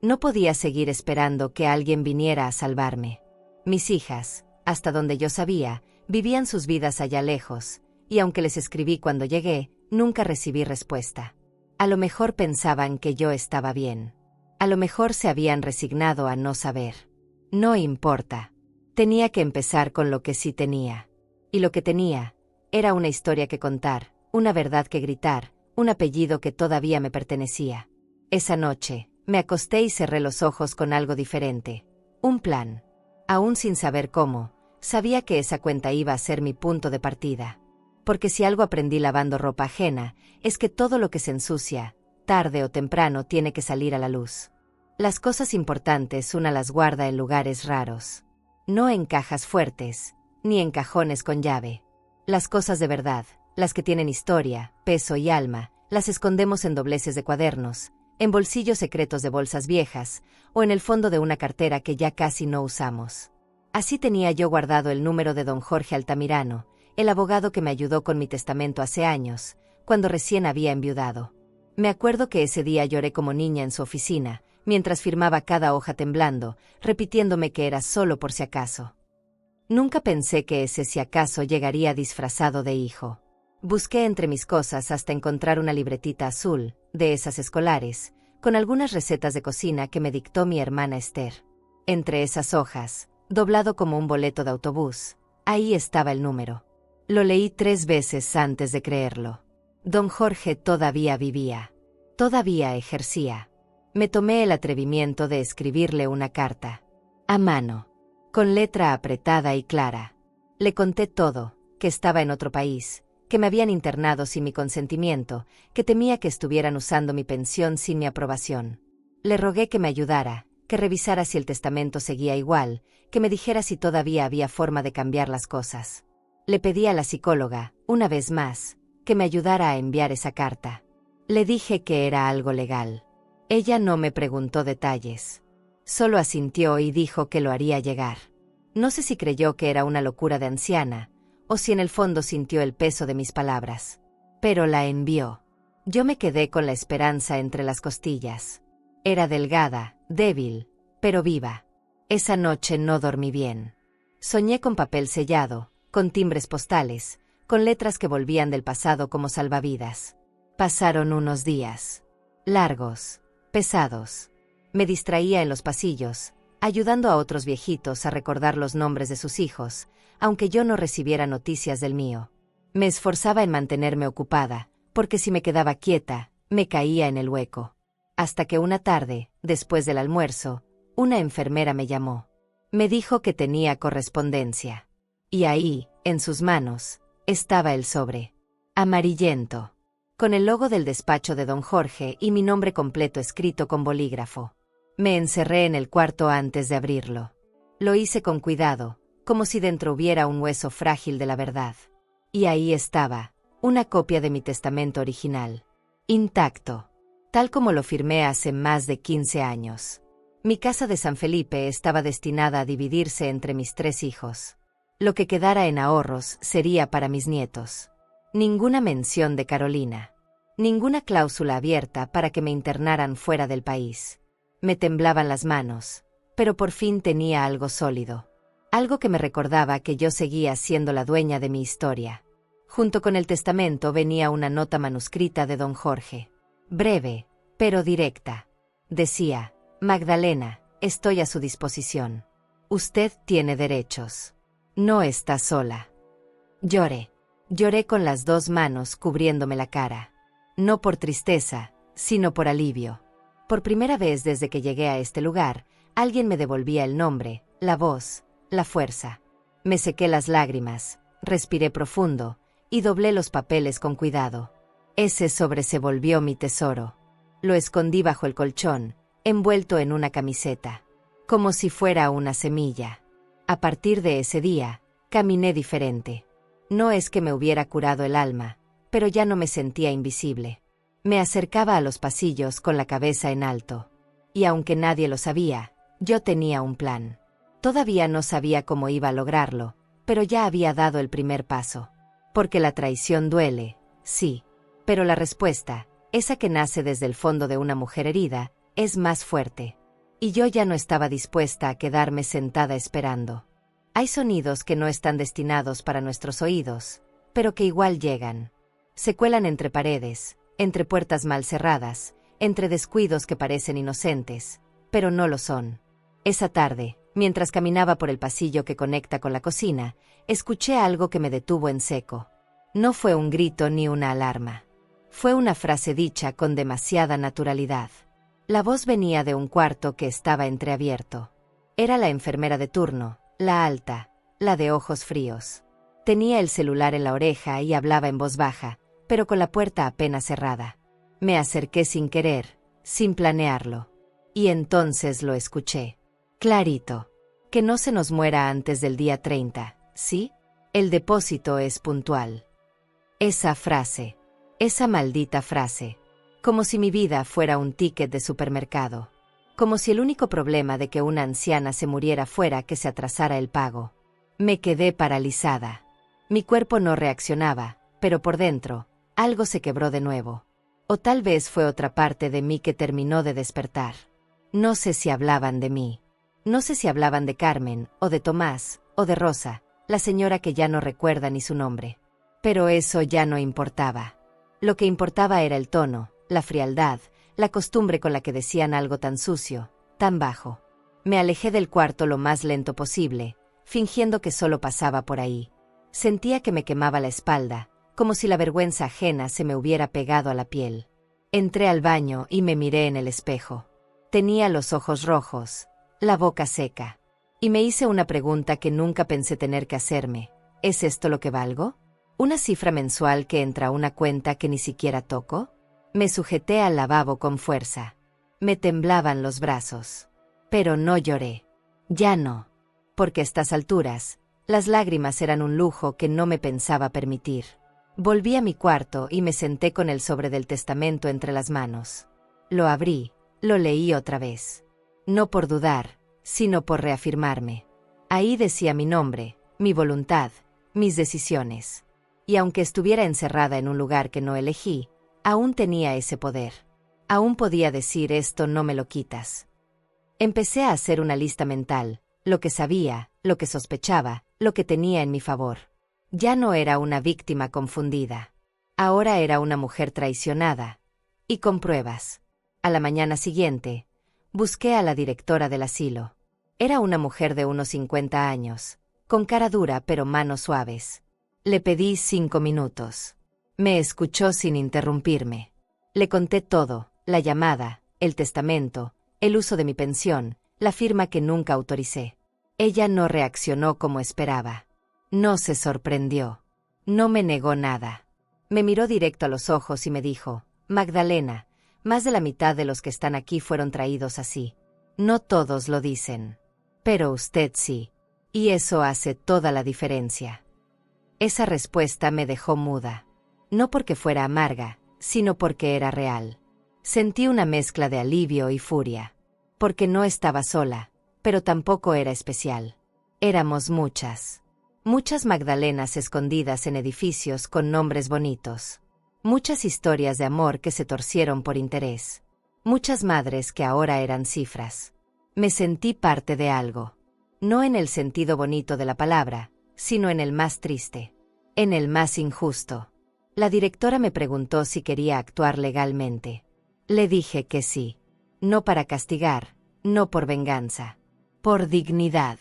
No podía seguir esperando que alguien viniera a salvarme. Mis hijas, hasta donde yo sabía, vivían sus vidas allá lejos, y aunque les escribí cuando llegué, nunca recibí respuesta. A lo mejor pensaban que yo estaba bien. A lo mejor se habían resignado a no saber. No importa. Tenía que empezar con lo que sí tenía. Y lo que tenía era una historia que contar, una verdad que gritar, un apellido que todavía me pertenecía. Esa noche, me acosté y cerré los ojos con algo diferente. Un plan. Aún sin saber cómo, sabía que esa cuenta iba a ser mi punto de partida. Porque si algo aprendí lavando ropa ajena, es que todo lo que se ensucia, tarde o temprano tiene que salir a la luz. Las cosas importantes una las guarda en lugares raros. No en cajas fuertes, ni en cajones con llave. Las cosas de verdad, las que tienen historia, peso y alma, las escondemos en dobleces de cuadernos, en bolsillos secretos de bolsas viejas, o en el fondo de una cartera que ya casi no usamos. Así tenía yo guardado el número de don Jorge Altamirano, el abogado que me ayudó con mi testamento hace años, cuando recién había enviudado. Me acuerdo que ese día lloré como niña en su oficina, mientras firmaba cada hoja temblando, repitiéndome que era solo por si acaso. Nunca pensé que ese si acaso llegaría disfrazado de hijo. Busqué entre mis cosas hasta encontrar una libretita azul, de esas escolares, con algunas recetas de cocina que me dictó mi hermana Esther. Entre esas hojas, doblado como un boleto de autobús, ahí estaba el número. Lo leí 3 veces antes de creerlo. Don Jorge todavía vivía. Todavía ejercía. Me tomé el atrevimiento de escribirle una carta. A mano. Con letra apretada y clara. Le conté todo, que estaba en otro país, que me habían internado sin mi consentimiento, que temía que estuvieran usando mi pensión sin mi aprobación. Le rogué que me ayudara, que revisara si el testamento seguía igual, que me dijera si todavía había forma de cambiar las cosas. Le pedí a la psicóloga, una vez más, que me ayudara a enviar esa carta. Le dije que era algo legal. Ella no me preguntó detalles. Solo asintió y dijo que lo haría llegar. No sé si creyó que era una locura de anciana, o si en el fondo sintió el peso de mis palabras. Pero la envió. Yo me quedé con la esperanza entre las costillas. Era delgada, débil, pero viva. Esa noche no dormí bien. Soñé con papel sellado, con timbres postales, con letras que volvían del pasado como salvavidas. Pasaron unos días. Largos, pesados. Me distraía en los pasillos, ayudando a otros viejitos a recordar los nombres de sus hijos, aunque yo no recibiera noticias del mío. Me esforzaba en mantenerme ocupada, porque si me quedaba quieta, me caía en el hueco. Hasta que una tarde, después del almuerzo, una enfermera me llamó. Me dijo que tenía correspondencia. Y ahí, en sus manos, estaba el sobre. Amarillento. Con el logo del despacho de don Jorge y mi nombre completo escrito con bolígrafo. Me encerré en el cuarto antes de abrirlo. Lo hice con cuidado, como si dentro hubiera un hueso frágil de la verdad. Y ahí estaba, una copia de mi testamento original. Intacto. Tal como lo firmé hace más de 15 años. Mi casa de San Felipe estaba destinada a dividirse entre mis 3 hijos. Lo que quedara en ahorros sería para mis nietos. Ninguna mención de Carolina. Ninguna cláusula abierta para que me internaran fuera del país. Me temblaban las manos, pero por fin tenía algo sólido. Algo que me recordaba que yo seguía siendo la dueña de mi historia. Junto con el testamento venía una nota manuscrita de don Jorge. Breve, pero directa. Decía: Magdalena, estoy a su disposición. Usted tiene derechos. No está sola. Lloré. Lloré con las 2 manos cubriéndome la cara. No por tristeza, sino por alivio. Por primera vez desde que llegué a este lugar, alguien me devolvía el nombre, la voz, la fuerza. Me sequé las lágrimas, respiré profundo, y doblé los papeles con cuidado. Ese sobre se volvió mi tesoro. Lo escondí bajo el colchón, envuelto en una camiseta. Como si fuera una semilla. A partir de ese día, caminé diferente. No es que me hubiera curado el alma, pero ya no me sentía invisible. Me acercaba a los pasillos con la cabeza en alto. Y aunque nadie lo sabía, yo tenía un plan. Todavía no sabía cómo iba a lograrlo, pero ya había dado el primer paso. Porque la traición duele, sí. Pero la respuesta, esa que nace desde el fondo de una mujer herida, es más fuerte. Y yo ya no estaba dispuesta a quedarme sentada esperando. Hay sonidos que no están destinados para nuestros oídos, pero que igual llegan. Se cuelan entre paredes, entre puertas mal cerradas, entre descuidos que parecen inocentes, pero no lo son. Esa tarde, mientras caminaba por el pasillo que conecta con la cocina, escuché algo que me detuvo en seco. No fue un grito ni una alarma. Fue una frase dicha con demasiada naturalidad. La voz venía de un cuarto que estaba entreabierto. Era la enfermera de turno, la alta, la de ojos fríos. Tenía el celular en la oreja y hablaba en voz baja, pero con la puerta apenas cerrada. Me acerqué sin querer, sin planearlo. Y entonces lo escuché. Clarito. Que no se nos muera antes del día 30, ¿sí? El depósito es puntual. Esa frase. Esa maldita frase. Como si mi vida fuera un ticket de supermercado. Como si el único problema de que una anciana se muriera fuera que se atrasara el pago. Me quedé paralizada. Mi cuerpo no reaccionaba, pero por dentro, algo se quebró de nuevo. O tal vez fue otra parte de mí que terminó de despertar. No sé si hablaban de mí. No sé si hablaban de Carmen, o de Tomás, o de Rosa, la señora que ya no recuerda ni su nombre. Pero eso ya no importaba. Lo que importaba era el tono, la frialdad, la costumbre con la que decían algo tan sucio, tan bajo. Me alejé del cuarto lo más lento posible, fingiendo que solo pasaba por ahí. Sentía que me quemaba la espalda, como si la vergüenza ajena se me hubiera pegado a la piel. Entré al baño y me miré en el espejo. Tenía los ojos rojos, la boca seca. Y me hice una pregunta que nunca pensé tener que hacerme. ¿Es esto lo que valgo? ¿Una cifra mensual que entra a una cuenta que ni siquiera toco? Me sujeté al lavabo con fuerza. Me temblaban los brazos. Pero no lloré. Ya no. Porque a estas alturas, las lágrimas eran un lujo que no me pensaba permitir. Volví a mi cuarto y me senté con el sobre del testamento entre las manos. Lo abrí, lo leí otra vez. No por dudar, sino por reafirmarme. Ahí decía mi nombre, mi voluntad, mis decisiones. Y aunque estuviera encerrada en un lugar que no elegí, aún tenía ese poder. Aún podía decir esto no me lo quitas. Empecé a hacer una lista mental, lo que sabía, lo que sospechaba, lo que tenía en mi favor. Ya no era una víctima confundida. Ahora era una mujer traicionada. Y con pruebas. A la mañana siguiente, busqué a la directora del asilo. Era una mujer de unos 50 años, con cara dura pero manos suaves. Le pedí 5 minutos. Me escuchó sin interrumpirme. Le conté todo, la llamada, el testamento, el uso de mi pensión, la firma que nunca autoricé. Ella no reaccionó como esperaba. No se sorprendió. No me negó nada. Me miró directo a los ojos y me dijo, Magdalena, más de la mitad de los que están aquí fueron traídos así. No todos lo dicen. Pero usted sí. Y eso hace toda la diferencia. Esa respuesta me dejó muda. No porque fuera amarga, sino porque era real. Sentí una mezcla de alivio y furia. Porque no estaba sola, pero tampoco era especial. Éramos muchas. Muchas Magdalenas escondidas en edificios con nombres bonitos. Muchas historias de amor que se torcieron por interés. Muchas madres que ahora eran cifras. Me sentí parte de algo. No en el sentido bonito de la palabra, sino en el más triste. En el más injusto. La directora me preguntó si quería actuar legalmente. Le dije que sí. No para castigar, no por venganza. Por dignidad.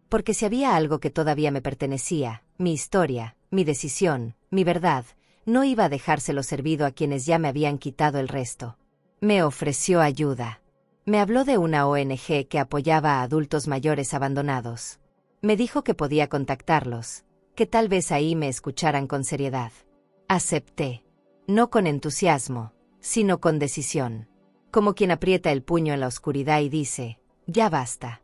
Porque si había algo que todavía me pertenecía, mi historia, mi decisión, mi verdad, no iba a dejárselo servido a quienes ya me habían quitado el resto. Me ofreció ayuda. Me habló de una ONG que apoyaba a adultos mayores abandonados. Me dijo que podía contactarlos, que tal vez ahí me escucharan con seriedad. Acepté. No con entusiasmo, sino con decisión. Como quien aprieta el puño en la oscuridad y dice, ya basta.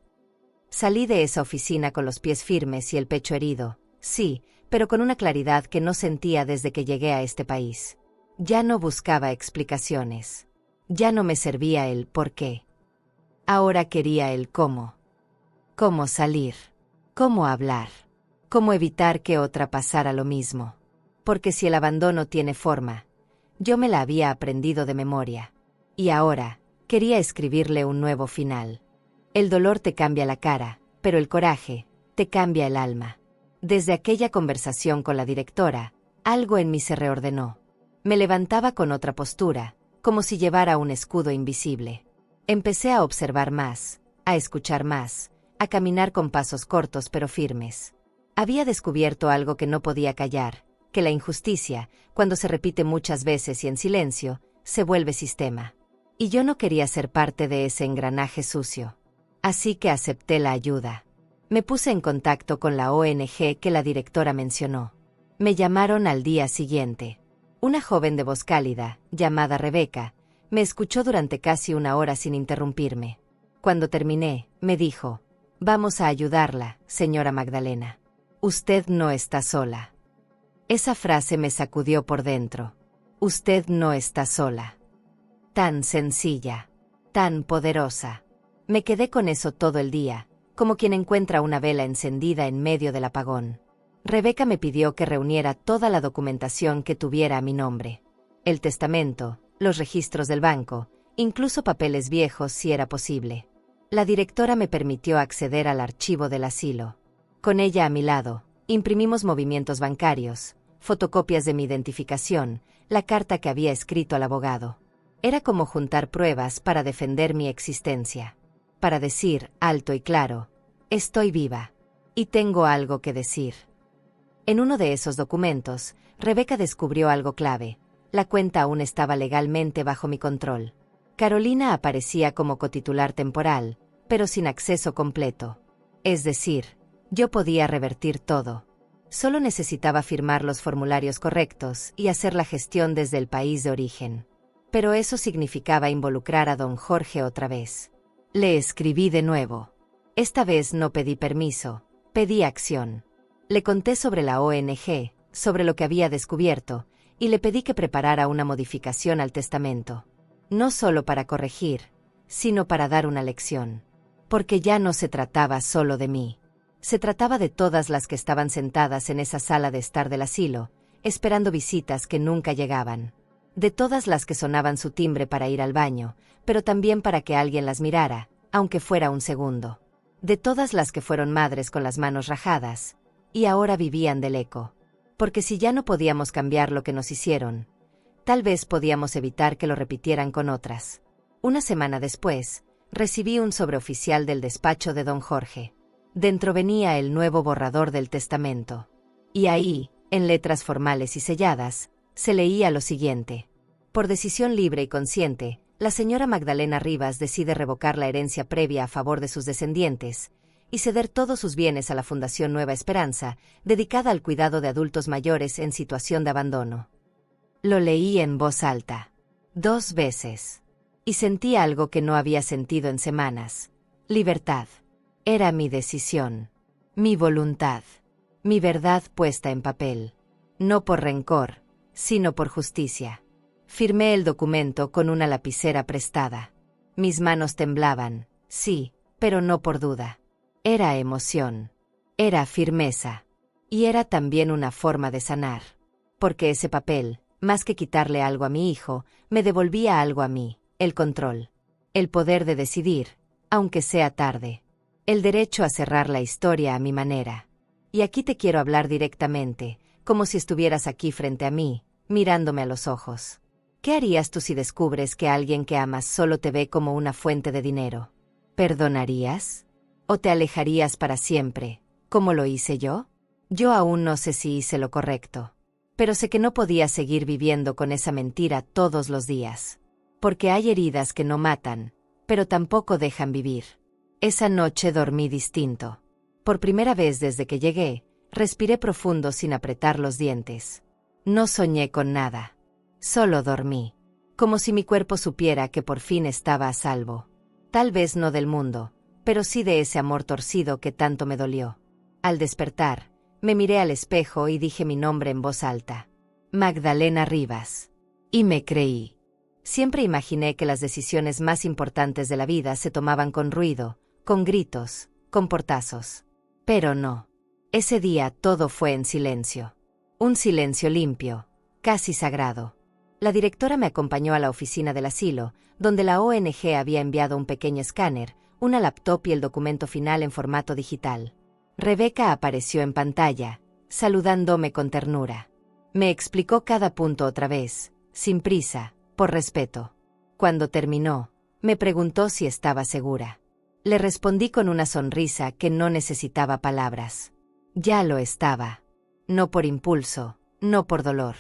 Salí de esa oficina con los pies firmes y el pecho herido, sí, pero con una claridad que no sentía desde que llegué a este país. Ya no buscaba explicaciones. Ya no me servía el por qué. Ahora quería el cómo. Cómo salir. Cómo hablar. Cómo evitar que otra pasara lo mismo. Porque si el abandono tiene forma, yo me la había aprendido de memoria. Y ahora, quería escribirle un nuevo final. El dolor te cambia la cara, pero el coraje te cambia el alma. Desde aquella conversación con la directora, algo en mí se reordenó. Me levantaba con otra postura, como si llevara un escudo invisible. Empecé a observar más, a escuchar más, a caminar con pasos cortos pero firmes. Había descubierto algo que no podía callar, que la injusticia, cuando se repite muchas veces y en silencio, se vuelve sistema. Y yo no quería ser parte de ese engranaje sucio. Así que acepté la ayuda. Me puse en contacto con la ONG que la directora mencionó. Me llamaron al día siguiente. Una joven de voz cálida, llamada Rebeca, me escuchó durante casi 1 hora sin interrumpirme. Cuando terminé, me dijo, vamos a ayudarla, señora Magdalena. Usted no está sola. Esa frase me sacudió por dentro. Usted no está sola. Tan sencilla, tan poderosa. Me quedé con eso todo el día, como quien encuentra una vela encendida en medio del apagón. Rebeca me pidió que reuniera toda la documentación que tuviera a mi nombre. El testamento, los registros del banco, incluso papeles viejos si era posible. La directora me permitió acceder al archivo del asilo. Con ella a mi lado, imprimimos movimientos bancarios, fotocopias de mi identificación, la carta que había escrito al abogado. Era como juntar pruebas para defender mi existencia. Para decir, alto y claro, estoy viva. Y tengo algo que decir. En uno de esos documentos, Rebeca descubrió algo clave. La cuenta aún estaba legalmente bajo mi control. Carolina aparecía como cotitular temporal, pero sin acceso completo. Es decir, yo podía revertir todo. Solo necesitaba firmar los formularios correctos y hacer la gestión desde el país de origen. Pero eso significaba involucrar a don Jorge otra vez. Le escribí de nuevo. Esta vez no pedí permiso, pedí acción. Le conté sobre la ONG, sobre lo que había descubierto, y le pedí que preparara una modificación al testamento. No solo para corregir, sino para dar una lección. Porque ya no se trataba solo de mí. Se trataba de todas las que estaban sentadas en esa sala de estar del asilo, esperando visitas que nunca llegaban. De todas las que sonaban su timbre para ir al baño, pero también para que alguien las mirara, aunque fuera un segundo. De todas las que fueron madres con las manos rajadas, y ahora vivían del eco. Porque si ya no podíamos cambiar lo que nos hicieron, tal vez podíamos evitar que lo repitieran con otras. Una semana después, recibí un sobreoficial del despacho de don Jorge. Dentro venía el nuevo borrador del testamento. Y ahí, en letras formales y selladas, se leía lo siguiente. Por decisión libre y consciente, la señora Magdalena Rivas decide revocar la herencia previa a favor de sus descendientes y ceder todos sus bienes a la Fundación Nueva Esperanza, dedicada al cuidado de adultos mayores en situación de abandono. Lo leí en voz alta, 2 veces, y sentí algo que no había sentido en semanas: libertad. Era mi decisión, mi voluntad, mi verdad puesta en papel, no por rencor, sino por justicia. Firmé el documento con una lapicera prestada. Mis manos temblaban, sí, pero no por duda. Era emoción, era firmeza, y era también una forma de sanar. Porque ese papel, más que quitarle algo a mi hijo, me devolvía algo a mí: el control, el poder de decidir, aunque sea tarde. El derecho a cerrar la historia a mi manera. Y aquí te quiero hablar directamente, como si estuvieras aquí frente a mí, mirándome a los ojos. ¿Qué harías tú si descubres que alguien que amas solo te ve como una fuente de dinero? ¿Perdonarías? ¿O te alejarías para siempre, como lo hice yo? Yo aún no sé si hice lo correcto. Pero sé que no podía seguir viviendo con esa mentira todos los días. Porque hay heridas que no matan, pero tampoco dejan vivir. Esa noche dormí distinto. Por primera vez desde que llegué, respiré profundo sin apretar los dientes. No soñé con nada. Solo dormí. Como si mi cuerpo supiera que por fin estaba a salvo. Tal vez no del mundo, pero sí de ese amor torcido que tanto me dolió. Al despertar, me miré al espejo y dije mi nombre en voz alta: Magdalena Rivas. Y me creí. Siempre imaginé que las decisiones más importantes de la vida se tomaban con ruido, con gritos, con portazos. Pero no. Ese día todo fue en silencio. Un silencio limpio, casi sagrado. La directora me acompañó a la oficina del asilo, donde la ONG había enviado un pequeño escáner, una laptop y el documento final en formato digital. Rebeca apareció en pantalla, saludándome con ternura. Me explicó cada punto otra vez, sin prisa, por respeto. Cuando terminó, me preguntó si estaba segura. Le respondí con una sonrisa que no necesitaba palabras. Ya lo estaba. No por impulso, no por dolor.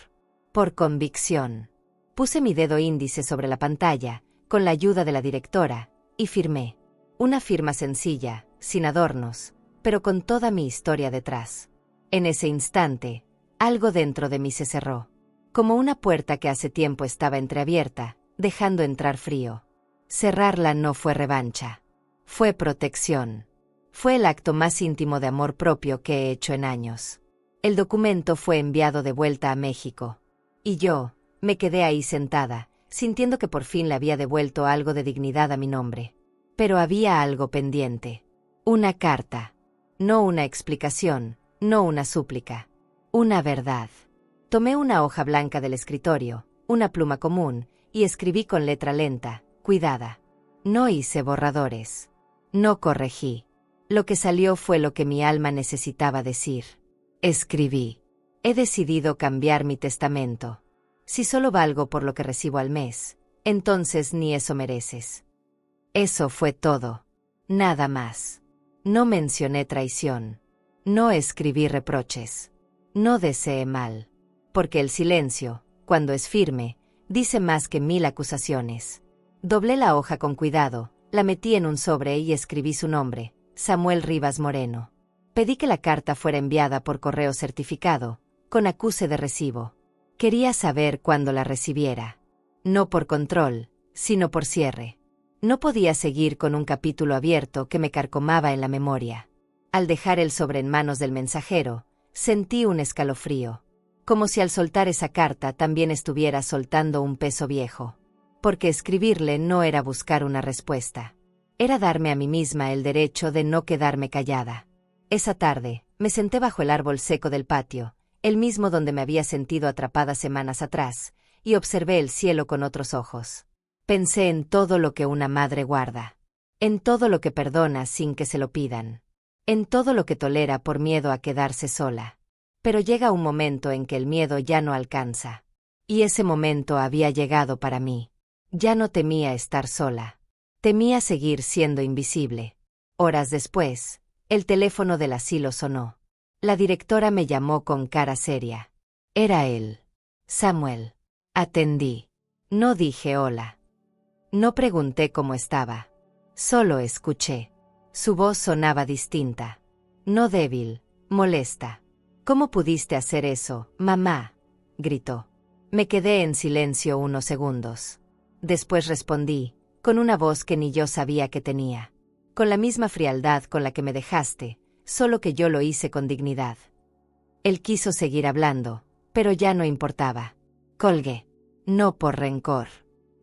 Por convicción. Puse mi dedo índice sobre la pantalla, con la ayuda de la directora, y firmé. Una firma sencilla, sin adornos, pero con toda mi historia detrás. En ese instante, algo dentro de mí se cerró. Como una puerta que hace tiempo estaba entreabierta, dejando entrar frío. Cerrarla no fue revancha. Fue protección. Fue el acto más íntimo de amor propio que he hecho en años. El documento fue enviado de vuelta a México. Y yo, me quedé ahí sentada, sintiendo que por fin le había devuelto algo de dignidad a mi nombre. Pero había algo pendiente. Una carta. No una explicación, no una súplica. Una verdad. Tomé una hoja blanca del escritorio, una pluma común, y escribí con letra lenta, cuidada. No hice borradores. No corregí. Lo que salió fue lo que mi alma necesitaba decir. Escribí. He decidido cambiar mi testamento. Si solo valgo por lo que recibo al mes, entonces ni eso mereces. Eso fue todo. Nada más. No mencioné traición. No escribí reproches. No deseé mal. Porque el silencio, cuando es firme, dice más que 1000 acusaciones. Doblé la hoja con cuidado, la metí en un sobre y escribí su nombre, Samuel Rivas Moreno. Pedí que la carta fuera enviada por correo certificado, con acuse de recibo. Quería saber cuándo la recibiera. No por control, sino por cierre. No podía seguir con un capítulo abierto que me carcomaba en la memoria. Al dejar el sobre en manos del mensajero, sentí un escalofrío. Como si al soltar esa carta también estuviera soltando un peso viejo. Porque escribirle no era buscar una respuesta. Era darme a mí misma el derecho de no quedarme callada. Esa tarde, me senté bajo el árbol seco del patio, el mismo donde me había sentido atrapada semanas atrás, y observé el cielo con otros ojos. Pensé en todo lo que una madre guarda. En todo lo que perdona sin que se lo pidan. En todo lo que tolera por miedo a quedarse sola. Pero llega un momento en que el miedo ya no alcanza. Y ese momento había llegado para mí. Ya no temía estar sola. Temía seguir siendo invisible. Horas después, el teléfono del asilo sonó. La directora me llamó con cara seria. Era él. Samuel. Atendí. No dije hola. No pregunté cómo estaba. Solo escuché. Su voz sonaba distinta. No débil, molesta. ¿Cómo pudiste hacer eso, mamá?, gritó. Me quedé en silencio unos segundos. Después respondí, con una voz que ni yo sabía que tenía. Con la misma frialdad con la que me dejaste, solo que yo lo hice con dignidad. Él quiso seguir hablando, pero ya no importaba. Colgué. No por rencor.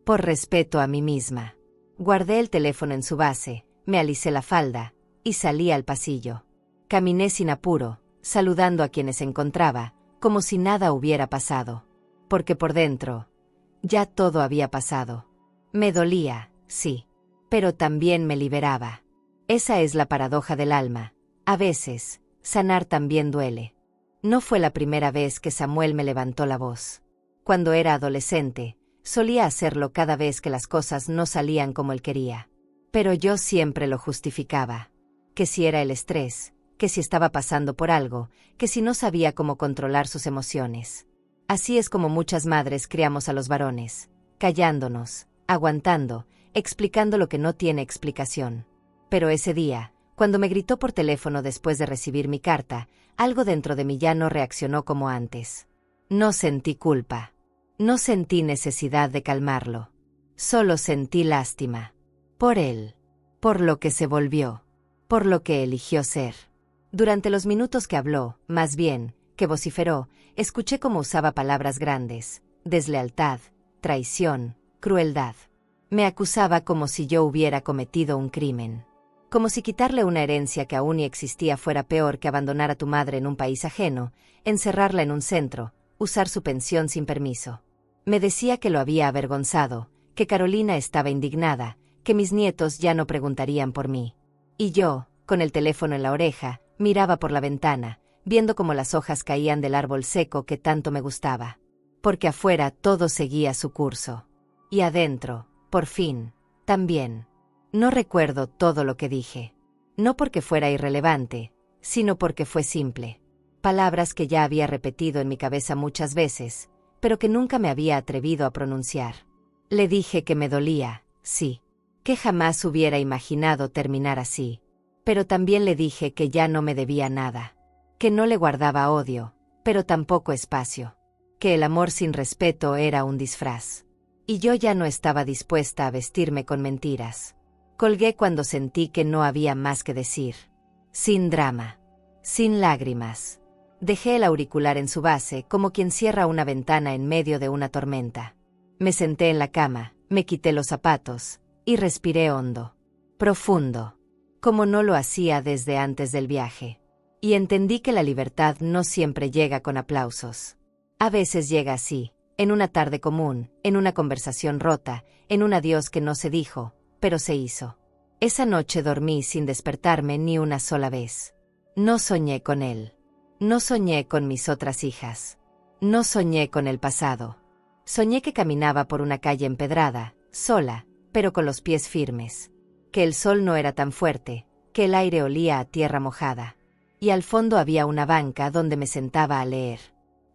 Por respeto a mí misma. Guardé el teléfono en su base, me alicé la falda, y salí al pasillo. Caminé sin apuro, saludando a quienes encontraba, como si nada hubiera pasado. Porque por dentro, ya todo había pasado. Me dolía, sí, pero también me liberaba. Esa es la paradoja del alma. A veces, sanar también duele. No fue la primera vez que Samuel me levantó la voz. Cuando era adolescente, solía hacerlo cada vez que las cosas no salían como él quería. Pero yo siempre lo justificaba. Que si era el estrés, que si estaba pasando por algo, que si no sabía cómo controlar sus emociones. Así es como muchas madres criamos a los varones, callándonos, aguantando, explicando lo que no tiene explicación. Pero ese día, cuando me gritó por teléfono después de recibir mi carta, algo dentro de mí ya no reaccionó como antes. No sentí culpa. No sentí necesidad de calmarlo. Solo sentí lástima. Por él. Por lo que se volvió. Por lo que eligió ser. Durante los minutos que habló, más bien, que vociferó, escuché cómo usaba palabras grandes: deslealtad, traición, crueldad. Me acusaba como si yo hubiera cometido un crimen. Como si quitarle una herencia que aún ni existía fuera peor que abandonar a tu madre en un país ajeno, encerrarla en un centro, usar su pensión sin permiso. Me decía que lo había avergonzado, que Carolina estaba indignada, que mis nietos ya no preguntarían por mí. Y yo, con el teléfono en la oreja, miraba por la ventana, viendo cómo las hojas caían del árbol seco que tanto me gustaba. Porque afuera todo seguía su curso. Y adentro, por fin, también. No recuerdo todo lo que dije. No porque fuera irrelevante, sino porque fue simple. Palabras que ya había repetido en mi cabeza muchas veces, pero que nunca me había atrevido a pronunciar. Le dije que me dolía, sí, que jamás hubiera imaginado terminar así. Pero también le dije que ya no me debía nada. Que no le guardaba odio, pero tampoco espacio. Que el amor sin respeto era un disfraz. Y yo ya no estaba dispuesta a vestirme con mentiras. Colgué cuando sentí que no había más que decir. Sin drama. Sin lágrimas. Dejé el auricular en su base como quien cierra una ventana en medio de una tormenta. Me senté en la cama, me quité los zapatos, y respiré hondo. Profundo. Como no lo hacía desde antes del viaje. Y entendí que la libertad no siempre llega con aplausos. A veces llega así, en una tarde común, en una conversación rota, en un adiós que no se dijo, pero se hizo. Esa noche dormí sin despertarme ni una sola vez. No soñé con él. No soñé con mis otras hijas. No soñé con el pasado. Soñé que caminaba por una calle empedrada, sola, pero con los pies firmes. Que el sol no era tan fuerte, que el aire olía a tierra mojada. Y al fondo había una banca donde me sentaba a leer.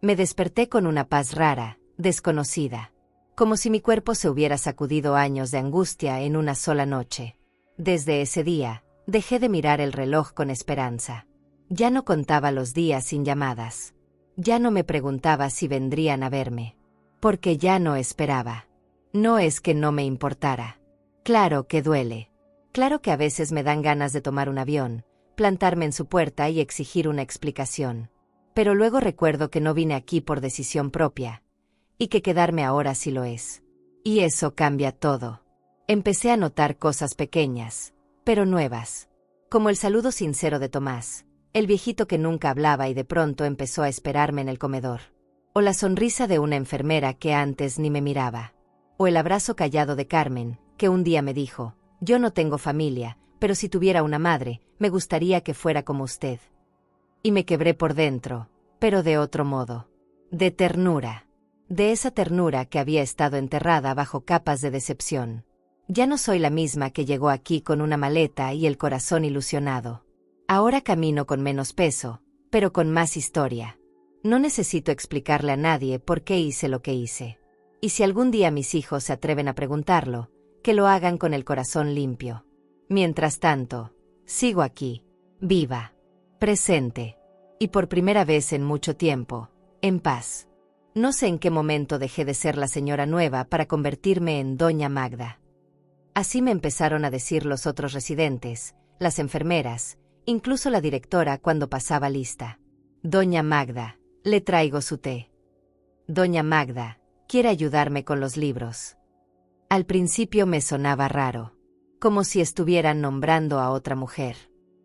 Me desperté con una paz rara, desconocida. Como si mi cuerpo se hubiera sacudido años de angustia en una sola noche. Desde ese día, dejé de mirar el reloj con esperanza. Ya no contaba los días sin llamadas. Ya no me preguntaba si vendrían a verme. Porque ya no esperaba. No es que no me importara. Claro que duele. Claro que a veces me dan ganas de tomar un avión, plantarme en su puerta y exigir una explicación. Pero luego recuerdo que no vine aquí por decisión propia. Y que quedarme ahora sí lo es. Y eso cambia todo. Empecé a notar cosas pequeñas, pero nuevas. Como el saludo sincero de Tomás, el viejito que nunca hablaba y de pronto empezó a esperarme en el comedor. O la sonrisa de una enfermera que antes ni me miraba. O el abrazo callado de Carmen, que un día me dijo: yo no tengo familia, pero si tuviera una madre, me gustaría que fuera como usted. Y me quebré por dentro, pero de otro modo. De ternura. De esa ternura que había estado enterrada bajo capas de decepción. Ya no soy la misma que llegó aquí con una maleta y el corazón ilusionado. Ahora camino con menos peso, pero con más historia. No necesito explicarle a nadie por qué hice lo que hice. Y si algún día mis hijos se atreven a preguntarlo, que lo hagan con el corazón limpio. Mientras tanto, sigo aquí, viva, presente, y por primera vez en mucho tiempo, en paz. No sé en qué momento dejé de ser la señora nueva para convertirme en Doña Magda. Así me empezaron a decir los otros residentes, las enfermeras, incluso la directora cuando pasaba lista. Doña Magda, le traigo su té. Doña Magda, quiere ayudarme con los libros. Al principio me sonaba raro, como si estuvieran nombrando a otra mujer.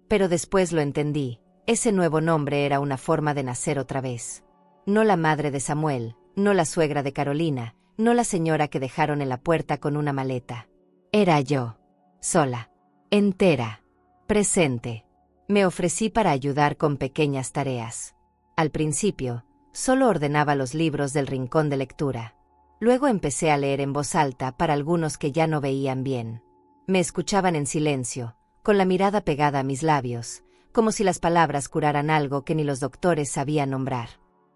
Pero después lo entendí, ese nuevo nombre era una forma de nacer otra vez. No la madre de Samuel, no la suegra de Carolina, no la señora que dejaron en la puerta con una maleta. Era yo, sola, entera, presente. Me ofrecí para ayudar con pequeñas tareas. Al principio, solo ordenaba los libros del rincón de lectura. Luego empecé a leer en voz alta para algunos que ya no veían bien. Me escuchaban en silencio, con la mirada pegada a mis labios, como si las palabras curaran algo que ni los doctores sabían nombrar.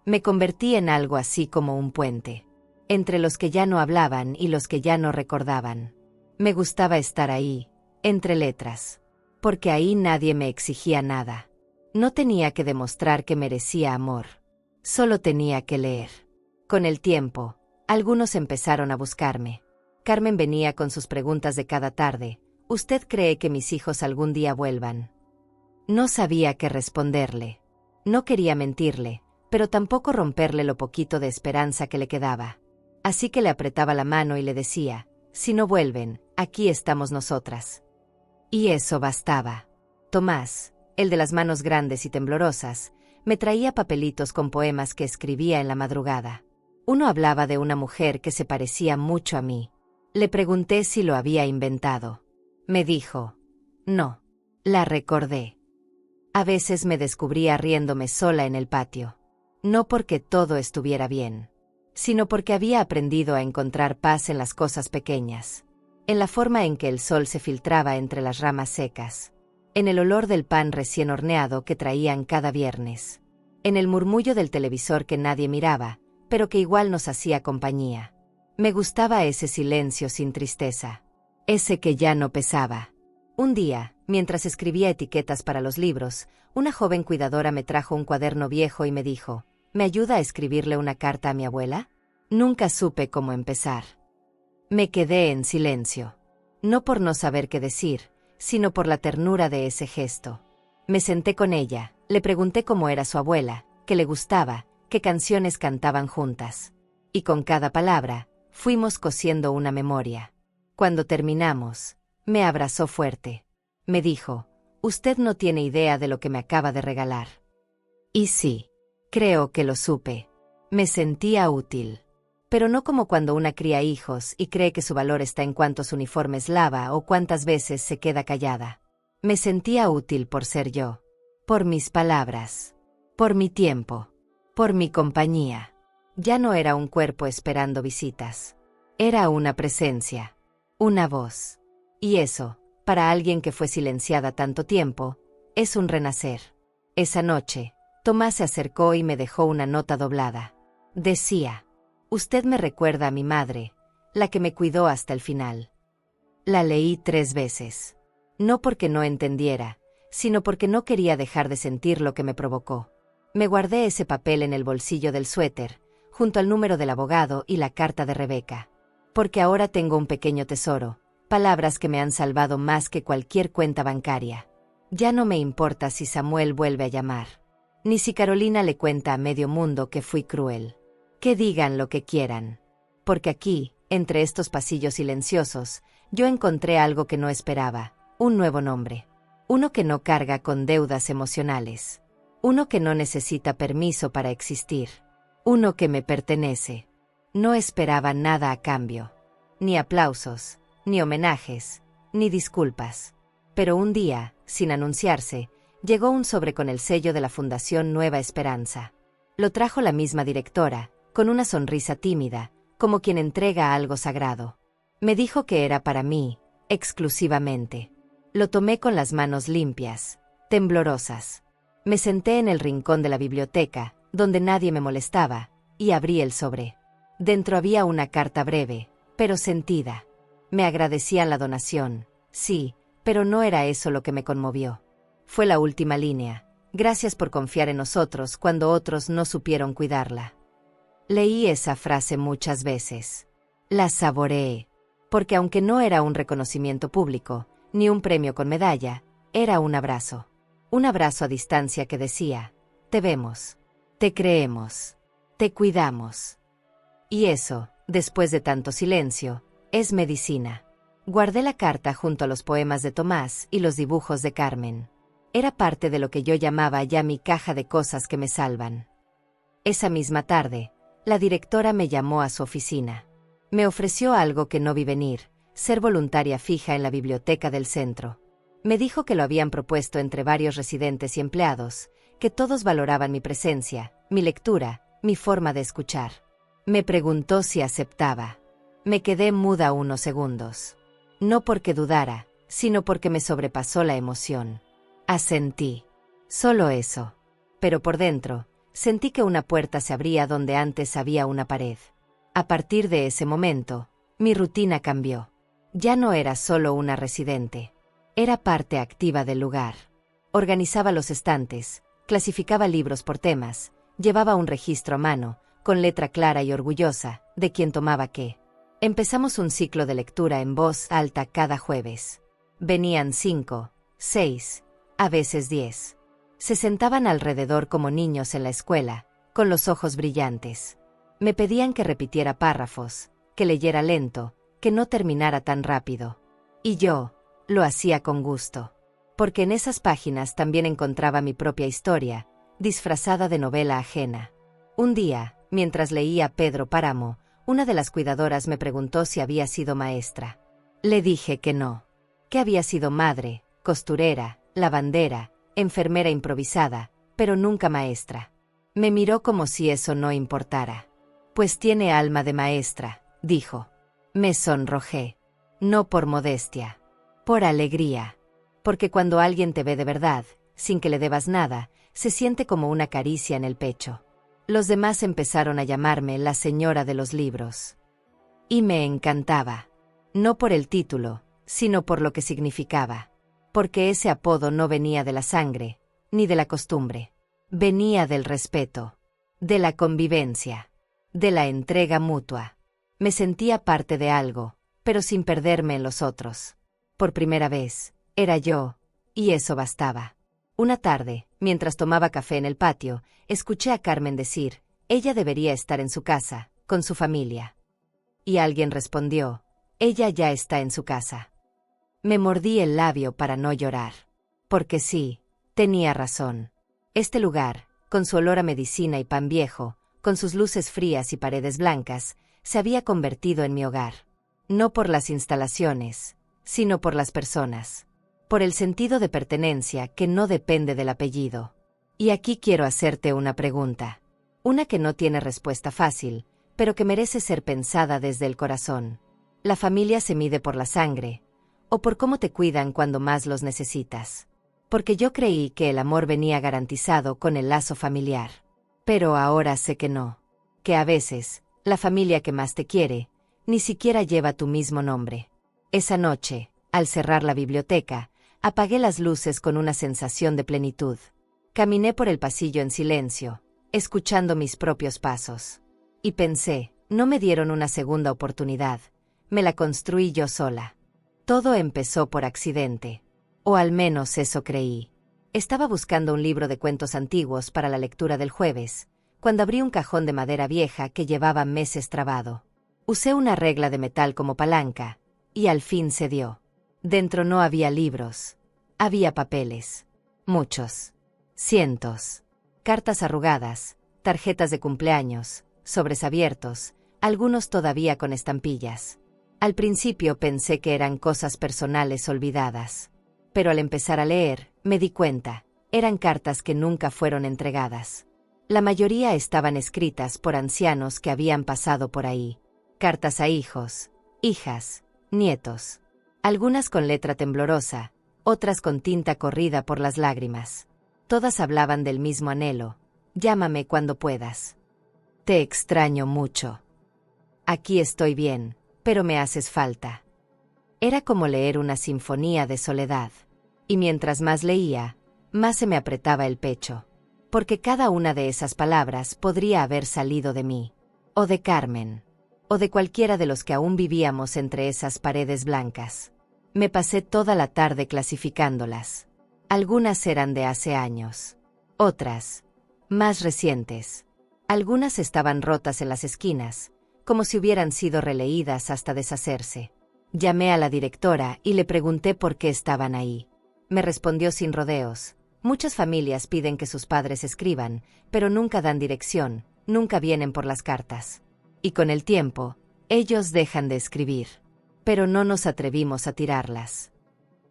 Me convertí en algo así como un puente, entre los que ya no hablaban y los que ya no recordaban. Me gustaba estar ahí, entre letras, porque ahí nadie me exigía nada. No tenía que demostrar que merecía amor, solo tenía que leer. Con el tiempo, algunos empezaron a buscarme. Carmen venía con sus preguntas de cada tarde: ¿usted cree que mis hijos algún día vuelvan? No sabía qué responderle. No quería mentirle, pero tampoco romperle lo poquito de esperanza que le quedaba. Así que le apretaba la mano y le decía: si no vuelven, aquí estamos nosotras. Y eso bastaba. Tomás, el de las manos grandes y temblorosas, me traía papelitos con poemas que escribía en la madrugada. Uno hablaba de una mujer que se parecía mucho a mí. Le pregunté si lo había inventado. Me dijo: no. La recordé. A veces me descubría riéndome sola en el patio. No porque todo estuviera bien, sino porque había aprendido a encontrar paz en las cosas pequeñas, en la forma en que el sol se filtraba entre las ramas secas, en el olor del pan recién horneado que traían cada viernes, en el murmullo del televisor que nadie miraba, pero que igual nos hacía compañía. Me gustaba ese silencio sin tristeza, ese que ya no pesaba. Un día, mientras escribía etiquetas para los libros, una joven cuidadora me trajo un cuaderno viejo y me dijo: ¿me ayuda a escribirle una carta a mi abuela? Nunca supe cómo empezar. Me quedé en silencio. No por no saber qué decir, sino por la ternura de ese gesto. Me senté con ella, le pregunté cómo era su abuela, qué le gustaba, qué canciones cantaban juntas. Y con cada palabra, fuimos cosiendo una memoria. Cuando terminamos, me abrazó fuerte. Me dijo: usted no tiene idea de lo que me acaba de regalar. Y sí, creo que lo supe. Me sentía útil. Pero no como cuando una cría hijos y cree que su valor está en cuántos uniformes lava o cuántas veces se queda callada. Me sentía útil por ser yo. Por mis palabras. Por mi tiempo. Por mi compañía. Ya no era un cuerpo esperando visitas. Era una presencia. Una voz. Y eso, para alguien que fue silenciada tanto tiempo, es un renacer. Esa noche, Tomás se acercó y me dejó una nota doblada. Decía: usted me recuerda a mi madre, la que me cuidó hasta el final. La leí 3 veces. No porque no entendiera, sino porque no quería dejar de sentir lo que me provocó. Me guardé ese papel en el bolsillo del suéter, junto al número del abogado y la carta de Rebeca. Porque ahora tengo un pequeño tesoro, palabras que me han salvado más que cualquier cuenta bancaria. Ya no me importa si Samuel vuelve a llamar, ni si Carolina le cuenta a medio mundo que fui cruel. Que digan lo que quieran. Porque aquí, entre estos pasillos silenciosos, yo encontré algo que no esperaba, un nuevo nombre. Uno que no carga con deudas emocionales. Uno que no necesita permiso para existir. Uno que me pertenece. No esperaba nada a cambio. Ni aplausos, ni homenajes, ni disculpas. Pero un día, sin anunciarse, llegó un sobre con el sello de la Fundación Nueva Esperanza. Lo trajo la misma directora, con una sonrisa tímida, como quien entrega algo sagrado. Me dijo que era para mí, exclusivamente. Lo tomé con las manos limpias, temblorosas. Me senté en el rincón de la biblioteca, donde nadie me molestaba, y abrí el sobre. Dentro había una carta breve, pero sentida. Me agradecían la donación, sí, pero no era eso lo que me conmovió. Fue la última línea. Gracias por confiar en nosotros cuando otros no supieron cuidarla. Leí esa frase muchas veces. La saboreé. Porque aunque no era un reconocimiento público, ni un premio con medalla, era un abrazo. Un abrazo a distancia que decía, te vemos, te creemos, te cuidamos. Y eso, después de tanto silencio, es medicina. Guardé la carta junto a los poemas de Tomás y los dibujos de Carmen. Era parte de lo que yo llamaba ya mi caja de cosas que me salvan. Esa misma tarde, la directora me llamó a su oficina. Me ofreció algo que no vi venir, ser voluntaria fija en la biblioteca del centro. Me dijo que lo habían propuesto entre varios residentes y empleados, que todos valoraban mi presencia, mi lectura, mi forma de escuchar. Me preguntó si aceptaba. Me quedé muda unos segundos. No porque dudara, sino porque me sobrepasó la emoción. Asentí. Solo eso. Pero por dentro, sentí que una puerta se abría donde antes había una pared. A partir de ese momento, mi rutina cambió. Ya no era solo una residente. Era parte activa del lugar. Organizaba los estantes, clasificaba libros por temas, llevaba un registro a mano, con letra clara y orgullosa, de quién tomaba qué. Empezamos un ciclo de lectura en voz alta cada jueves. Venían 5, 6, a veces 10. Se sentaban alrededor como niños en la escuela, con los ojos brillantes. Me pedían que repitiera párrafos, que leyera lento, que no terminara tan rápido. Y yo, lo hacía con gusto. Porque en esas páginas también encontraba mi propia historia, disfrazada de novela ajena. Un día, mientras leía Pedro Páramo, una de las cuidadoras me preguntó si había sido maestra. Le dije que no. Que había sido madre, costurera, lavandera, enfermera improvisada, pero nunca maestra. Me miró como si eso no importara. Pues tiene alma de maestra, dijo. Me sonrojé. No por modestia. Por alegría. Porque cuando alguien te ve de verdad, sin que le debas nada, se siente como una caricia en el pecho. Los demás empezaron a llamarme la señora de los libros. Y me encantaba. No por el título, sino por lo que significaba. Porque ese apodo no venía de la sangre, ni de la costumbre. Venía del respeto, de la convivencia, de la entrega mutua. Me sentía parte de algo, pero sin perderme en los otros. Por primera vez, era yo, y eso bastaba. Una tarde, mientras tomaba café en el patio, escuché a Carmen decir, ella debería estar en su casa, con su familia. Y alguien respondió, ella ya está en su casa. Me mordí el labio para no llorar. Porque sí, tenía razón. Este lugar, con su olor a medicina y pan viejo, con sus luces frías y paredes blancas, se había convertido en mi hogar. No por las instalaciones, sino por las personas. Por el sentido de pertenencia que no depende del apellido. Y aquí quiero hacerte una pregunta. Una que no tiene respuesta fácil, pero que merece ser pensada desde el corazón. ¿La familia se mide por la sangre, o por cómo te cuidan cuando más los necesitas? Porque yo creí que el amor venía garantizado con el lazo familiar. Pero ahora sé que no. Que a veces, la familia que más te quiere, ni siquiera lleva tu mismo nombre. Esa noche, al cerrar la biblioteca, Apagué las luces con una sensación de plenitud. Caminé por el pasillo en silencio, escuchando mis propios pasos. Y pensé, no me dieron una segunda oportunidad, me la construí yo sola. Todo empezó por accidente. O al menos eso creí. Estaba buscando un libro de cuentos antiguos para la lectura del jueves, cuando abrí un cajón de madera vieja que llevaba meses trabado. Usé una regla de metal como palanca, y al fin cedió. Dentro no había libros. Había papeles. Muchos. Cientos. Cartas arrugadas, tarjetas de cumpleaños, sobres abiertos, algunos todavía con estampillas. Al principio pensé que eran cosas personales olvidadas. Pero al empezar a leer, me di cuenta, eran cartas que nunca fueron entregadas. La mayoría estaban escritas por ancianos que habían pasado por ahí. Cartas a hijos, hijas, nietos. Algunas con letra temblorosa, otras con tinta corrida por las lágrimas. Todas hablaban del mismo anhelo: llámame cuando puedas. Te extraño mucho. Aquí estoy bien, pero me haces falta. Era como leer una sinfonía de soledad. Y mientras más leía, más se me apretaba el pecho. Porque cada una de esas palabras podría haber salido de mí. O de Carmen. O de cualquiera de los que aún vivíamos entre esas paredes blancas. Me pasé toda la tarde clasificándolas. Algunas eran de hace años. Otras, más recientes. Algunas estaban rotas en las esquinas, como si hubieran sido releídas hasta deshacerse. Llamé a la directora y le pregunté por qué estaban ahí. Me respondió sin rodeos: muchas familias piden que sus padres escriban, pero nunca dan dirección, nunca vienen por las cartas. Y con el tiempo, ellos dejan de escribir. Pero no nos atrevimos a tirarlas.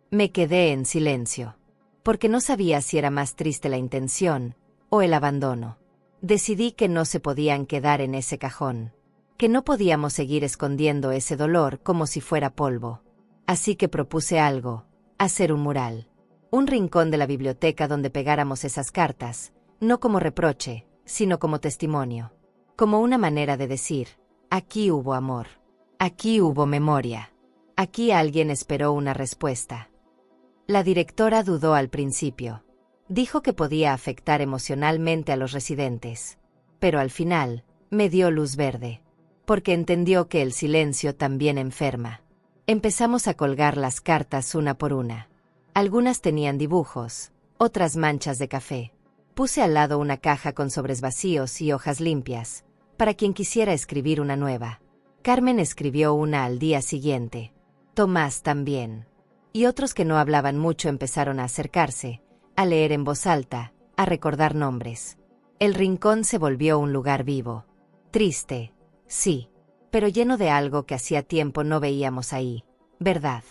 Me quedé en silencio, porque no sabía si era más triste la intención o el abandono. Decidí que no se podían quedar en ese cajón, que no podíamos seguir escondiendo ese dolor como si fuera polvo. Así que propuse algo: hacer un mural. Un rincón de la biblioteca donde pegáramos esas cartas, no como reproche, sino como testimonio. Como una manera de decir: aquí hubo amor. Aquí hubo memoria. Aquí alguien esperó una respuesta. La directora dudó al principio. Dijo que podía afectar emocionalmente a los residentes. Pero al final, me dio luz verde. Porque entendió que el silencio también enferma. Empezamos a colgar las cartas una por una. Algunas tenían dibujos, otras manchas de café. Puse al lado una caja con sobres vacíos y hojas limpias, para quien quisiera escribir una nueva. Carmen escribió una al día siguiente. Tomás también. Y otros que no hablaban mucho empezaron a acercarse, a leer en voz alta, a recordar nombres. El rincón se volvió un lugar vivo. Triste, sí, pero lleno de algo que hacía tiempo no veíamos ahí. ¿Verdad?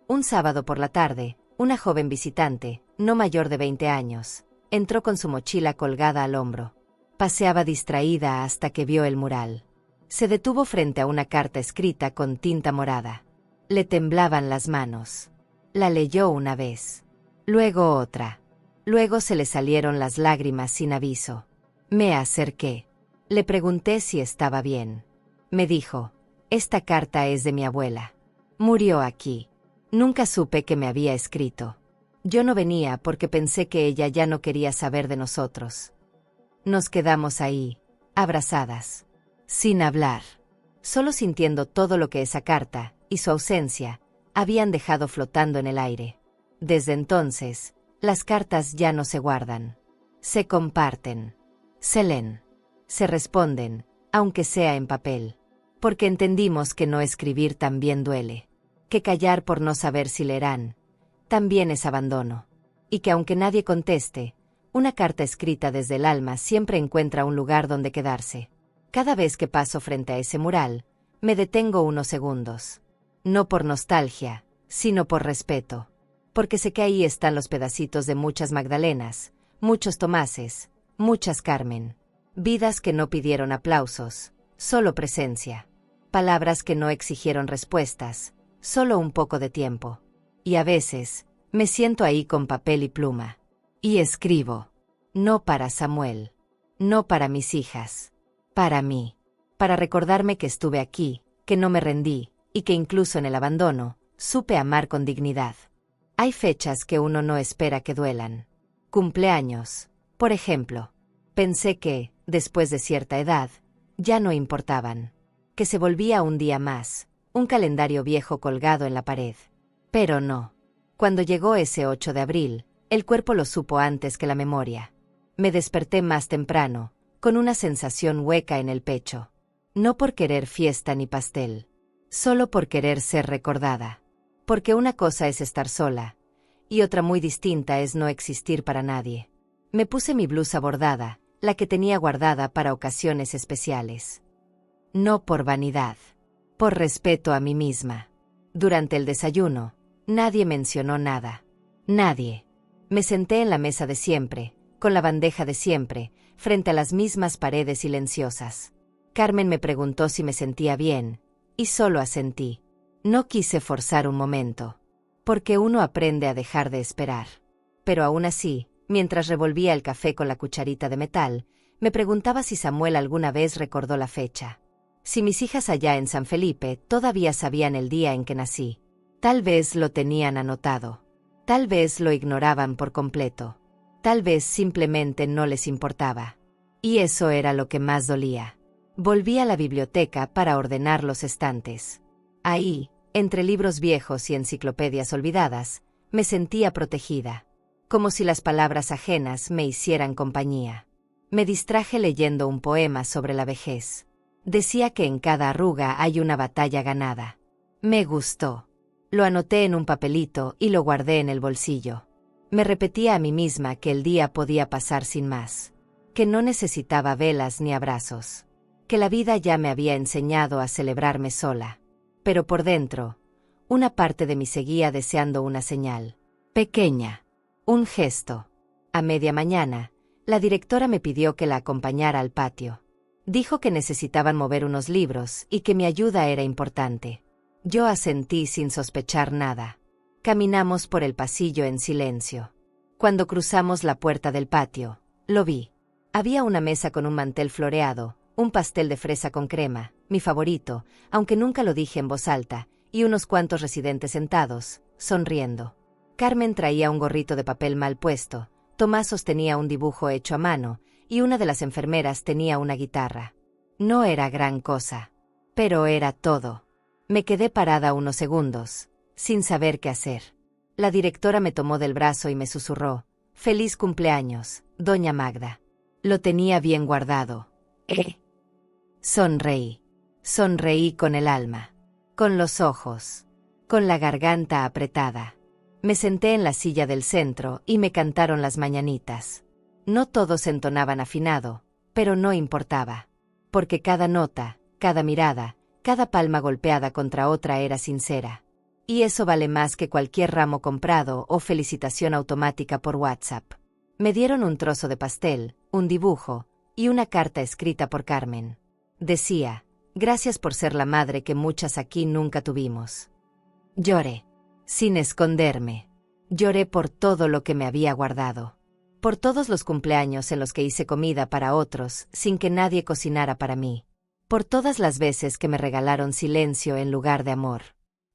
Un sábado por la tarde, una joven visitante, no mayor de 20 años, entró con su mochila colgada al hombro. Paseaba distraída hasta que vio el mural. Se detuvo frente a una carta escrita con tinta morada. Le temblaban las manos. La leyó una vez. Luego otra. Luego se le salieron las lágrimas sin aviso. Me acerqué. Le pregunté si estaba bien. Me dijo: esta carta es de mi abuela. Murió aquí. Nunca supe que me había escrito. Yo no venía porque pensé que ella ya no quería saber de nosotros. Nos quedamos ahí, abrazadas, sin hablar, solo sintiendo todo lo que esa carta, y su ausencia, habían dejado flotando en el aire. Desde entonces, las cartas ya no se guardan. Se comparten. Se leen. Se responden, aunque sea en papel. Porque entendimos que no escribir también duele. Que callar por no saber si leerán también es abandono. Y que aunque nadie conteste, una carta escrita desde el alma siempre encuentra un lugar donde quedarse. Cada vez que paso frente a ese mural, me detengo unos segundos. No por nostalgia, sino por respeto. Porque sé que ahí están los pedacitos de muchas Magdalenas, muchos Tomáses, muchas Carmen. Vidas que no pidieron aplausos, solo presencia. Palabras que no exigieron respuestas, solo un poco de tiempo. Y a veces, me siento ahí con papel y pluma. Y escribo. No para Samuel. No para mis hijas. Para mí. Para recordarme que estuve aquí, que no me rendí, y que incluso en el abandono, supe amar con dignidad. Hay fechas que uno no espera que duelan. Cumpleaños, por ejemplo. Pensé que, después de cierta edad, ya no importaban. Que se volvía un día más, un calendario viejo colgado en la pared. Pero no. Cuando llegó ese 8 de abril, el cuerpo lo supo antes que la memoria. Me desperté más temprano, con una sensación hueca en el pecho. No por querer fiesta ni pastel. Solo por querer ser recordada. Porque una cosa es estar sola, y otra muy distinta es no existir para nadie. Me puse mi blusa bordada, la que tenía guardada para ocasiones especiales. No por vanidad. Por respeto a mí misma. Durante el desayuno, nadie mencionó nada. Nadie. Me senté en la mesa de siempre, con la bandeja de siempre, frente a las mismas paredes silenciosas. Carmen me preguntó si me sentía bien, y solo asentí. No quise forzar un momento, porque uno aprende a dejar de esperar. Pero aún así, mientras revolvía el café con la cucharita de metal, me preguntaba si Samuel alguna vez recordó la fecha. Si mis hijas allá en San Felipe todavía sabían el día en que nací. Tal vez lo tenían anotado. Tal vez lo ignoraban por completo. Tal vez simplemente no les importaba. Y eso era lo que más dolía. Volví a la biblioteca para ordenar los estantes. Ahí, entre libros viejos y enciclopedias olvidadas, me sentía protegida. Como si las palabras ajenas me hicieran compañía. Me distraje leyendo un poema sobre la vejez. Decía que en cada arruga hay una batalla ganada. Me gustó. Lo anoté en un papelito y lo guardé en el bolsillo. Me repetía a mí misma que el día podía pasar sin más. Que no necesitaba velas ni abrazos. Que la vida ya me había enseñado a celebrarme sola. Pero por dentro, una parte de mí seguía deseando una señal. Pequeña. Un gesto. A media mañana, la directora me pidió que la acompañara al patio. Dijo que necesitaban mover unos libros y que mi ayuda era importante. Yo asentí sin sospechar nada. Caminamos por el pasillo en silencio. Cuando cruzamos la puerta del patio, lo vi. Había una mesa con un mantel floreado, un pastel de fresa con crema, mi favorito, aunque nunca lo dije en voz alta, y unos cuantos residentes sentados, sonriendo. Carmen traía un gorrito de papel mal puesto, Tomás sostenía un dibujo hecho a mano, y una de las enfermeras tenía una guitarra. No era gran cosa, pero era todo. Me quedé parada unos segundos, sin saber qué hacer. La directora me tomó del brazo y me susurró: «Feliz cumpleaños, doña Magda». Lo tenía bien guardado. Sonreí. Sonreí con el alma, con los ojos, con la garganta apretada. Me senté en la silla del centro y me cantaron las mañanitas. No todos entonaban afinado, pero no importaba. Porque cada nota, cada mirada, cada palma golpeada contra otra era sincera. Y eso vale más que cualquier ramo comprado o felicitación automática por WhatsApp. Me dieron un trozo de pastel, un dibujo, y una carta escrita por Carmen. Decía: «Gracias por ser la madre que muchas aquí nunca tuvimos». Lloré, sin esconderme. Lloré por todo lo que me había guardado. Por todos los cumpleaños en los que hice comida para otros sin que nadie cocinara para mí. Por todas las veces que me regalaron silencio en lugar de amor.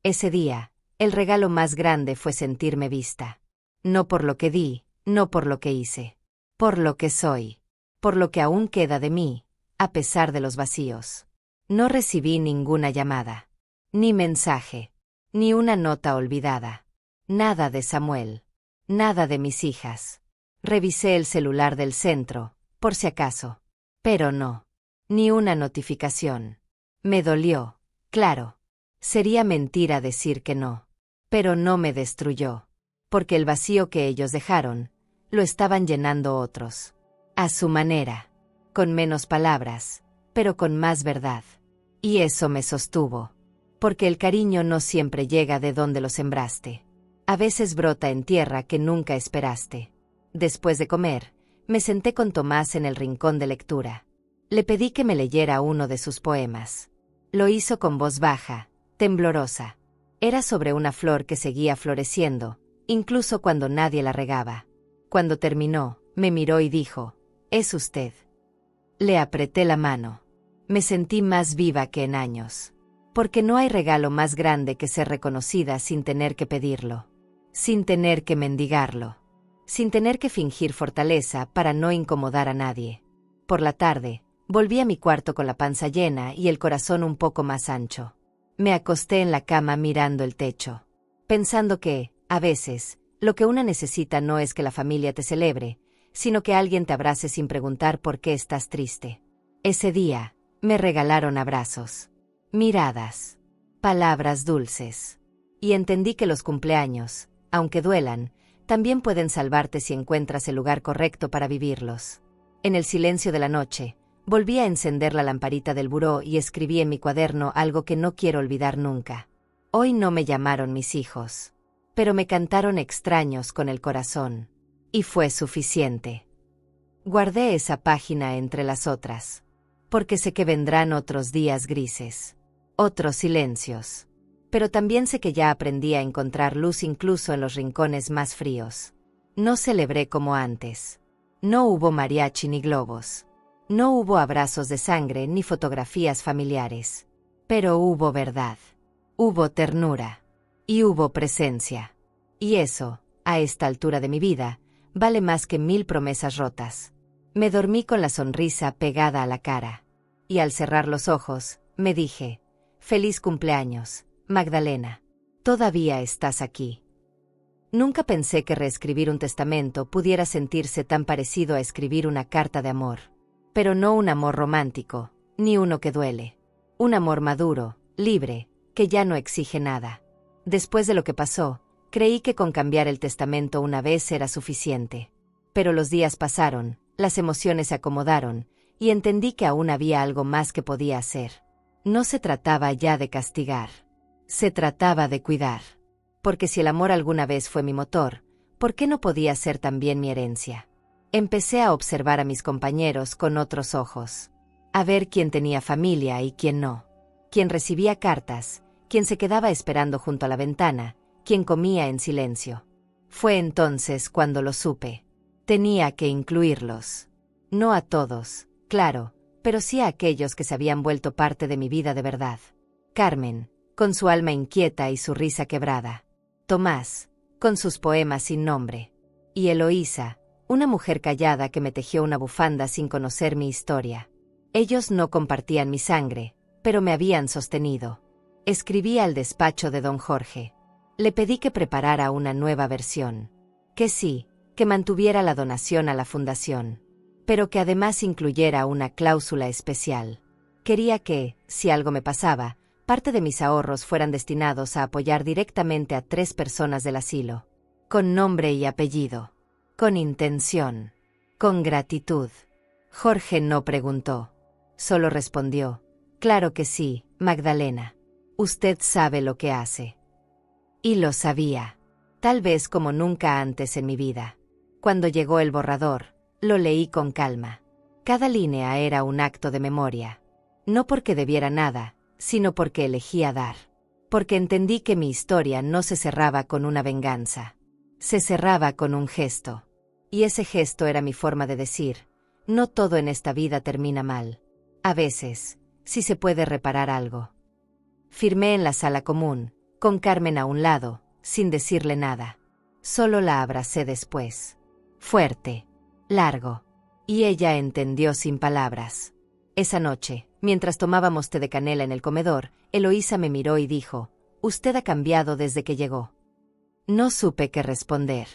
Ese día, el regalo más grande fue sentirme vista. No por lo que di, no por lo que hice. Por lo que soy. Por lo que aún queda de mí, a pesar de los vacíos. No recibí ninguna llamada. Ni mensaje. Ni una nota olvidada. Nada de Samuel. Nada de mis hijas. Revisé el celular del centro, por si acaso. Pero no. Ni una notificación. Me dolió, claro. Sería mentira decir que no. Pero no me destruyó. Porque el vacío que ellos dejaron, lo estaban llenando otros. A su manera. Con menos palabras, pero con más verdad. Y eso me sostuvo. Porque el cariño no siempre llega de donde lo sembraste. A veces brota en tierra que nunca esperaste. Después de comer, me senté con Tomás en el rincón de lectura. Le pedí que me leyera uno de sus poemas. Lo hizo con voz baja, temblorosa. Era sobre una flor que seguía floreciendo, incluso cuando nadie la regaba. Cuando terminó, me miró y dijo: «Es usted». Le apreté la mano. Me sentí más viva que en años. Porque no hay regalo más grande que ser reconocida sin tener que pedirlo. sin tener que mendigarlo, sin tener que fingir fortaleza para no incomodar a nadie. Por la tarde, volví a mi cuarto con la panza llena y el corazón un poco más ancho. Me acosté en la cama mirando el techo, pensando que, a veces, lo que una necesita no es que la familia te celebre, sino que alguien te abrace sin preguntar por qué estás triste. Ese día, me regalaron abrazos, miradas, palabras dulces. Y entendí que los cumpleaños, aunque duelan, también pueden salvarte si encuentras el lugar correcto para vivirlos. En el silencio de la noche, volví a encender la lamparita del buró y escribí en mi cuaderno algo que no quiero olvidar nunca. Hoy no me llamaron mis hijos, pero me cantaron extraños con el corazón. Y fue suficiente. Guardé esa página entre las otras, porque sé que vendrán otros días grises, otros silencios. Pero también sé que ya aprendí a encontrar luz incluso en los rincones más fríos. No celebré como antes. No hubo mariachi ni globos. No hubo abrazos de sangre ni fotografías familiares. Pero hubo verdad. Hubo ternura. Y hubo presencia. Y eso, a esta altura de mi vida, vale más que 1000 promesas rotas. Me dormí con la sonrisa pegada a la cara. Y al cerrar los ojos, me dije, «Feliz cumpleaños, Magdalena. Todavía estás aquí». Nunca pensé que reescribir un testamento pudiera sentirse tan parecido a escribir una carta de amor. Pero no un amor romántico, ni uno que duele. Un amor maduro, libre, que ya no exige nada. Después de lo que pasó, creí que con cambiar el testamento una vez era suficiente. Pero los días pasaron, las emociones se acomodaron, y entendí que aún había algo más que podía hacer. No se trataba ya de castigar. Se trataba de cuidar. Porque si el amor alguna vez fue mi motor, ¿por qué no podía ser también mi herencia? Empecé a observar a mis compañeros con otros ojos. A ver quién tenía familia y quién no. Quién recibía cartas, quién se quedaba esperando junto a la ventana, quién comía en silencio. Fue entonces cuando lo supe. Tenía que incluirlos. No a todos, claro, pero sí a aquellos que se habían vuelto parte de mi vida de verdad. Carmen, con su alma inquieta y su risa quebrada. Tomás, con sus poemas sin nombre. Y Eloísa, una mujer callada que me tejió una bufanda sin conocer mi historia. Ellos no compartían mi sangre, pero me habían sostenido. Escribí al despacho de don Jorge. Le pedí que preparara una nueva versión. Que sí, que mantuviera la donación a la fundación. Pero que además incluyera una cláusula especial. Quería que, si algo me pasaba, parte de mis ahorros fueran destinados a apoyar directamente a 3 personas del asilo. Con nombre y apellido. Con intención. Con gratitud. Jorge no preguntó. Solo respondió, «Claro que sí, Magdalena. Usted sabe lo que hace». Y lo sabía. Tal vez como nunca antes en mi vida. Cuando llegó el borrador, lo leí con calma. Cada línea era un acto de memoria. No porque debiera nada, sino porque elegía dar. Porque entendí que mi historia no se cerraba con una venganza. Se cerraba con un gesto. Y ese gesto era mi forma de decir, no todo en esta vida termina mal. A veces, sí se puede reparar algo. Firmé en la sala común, con Carmen a un lado, sin decirle nada. Solo la abracé después. Fuerte. Largo. Y ella entendió sin palabras. Esa noche, mientras tomábamos té de canela en el comedor, Eloísa me miró y dijo, «Usted ha cambiado desde que llegó». No supe qué responder.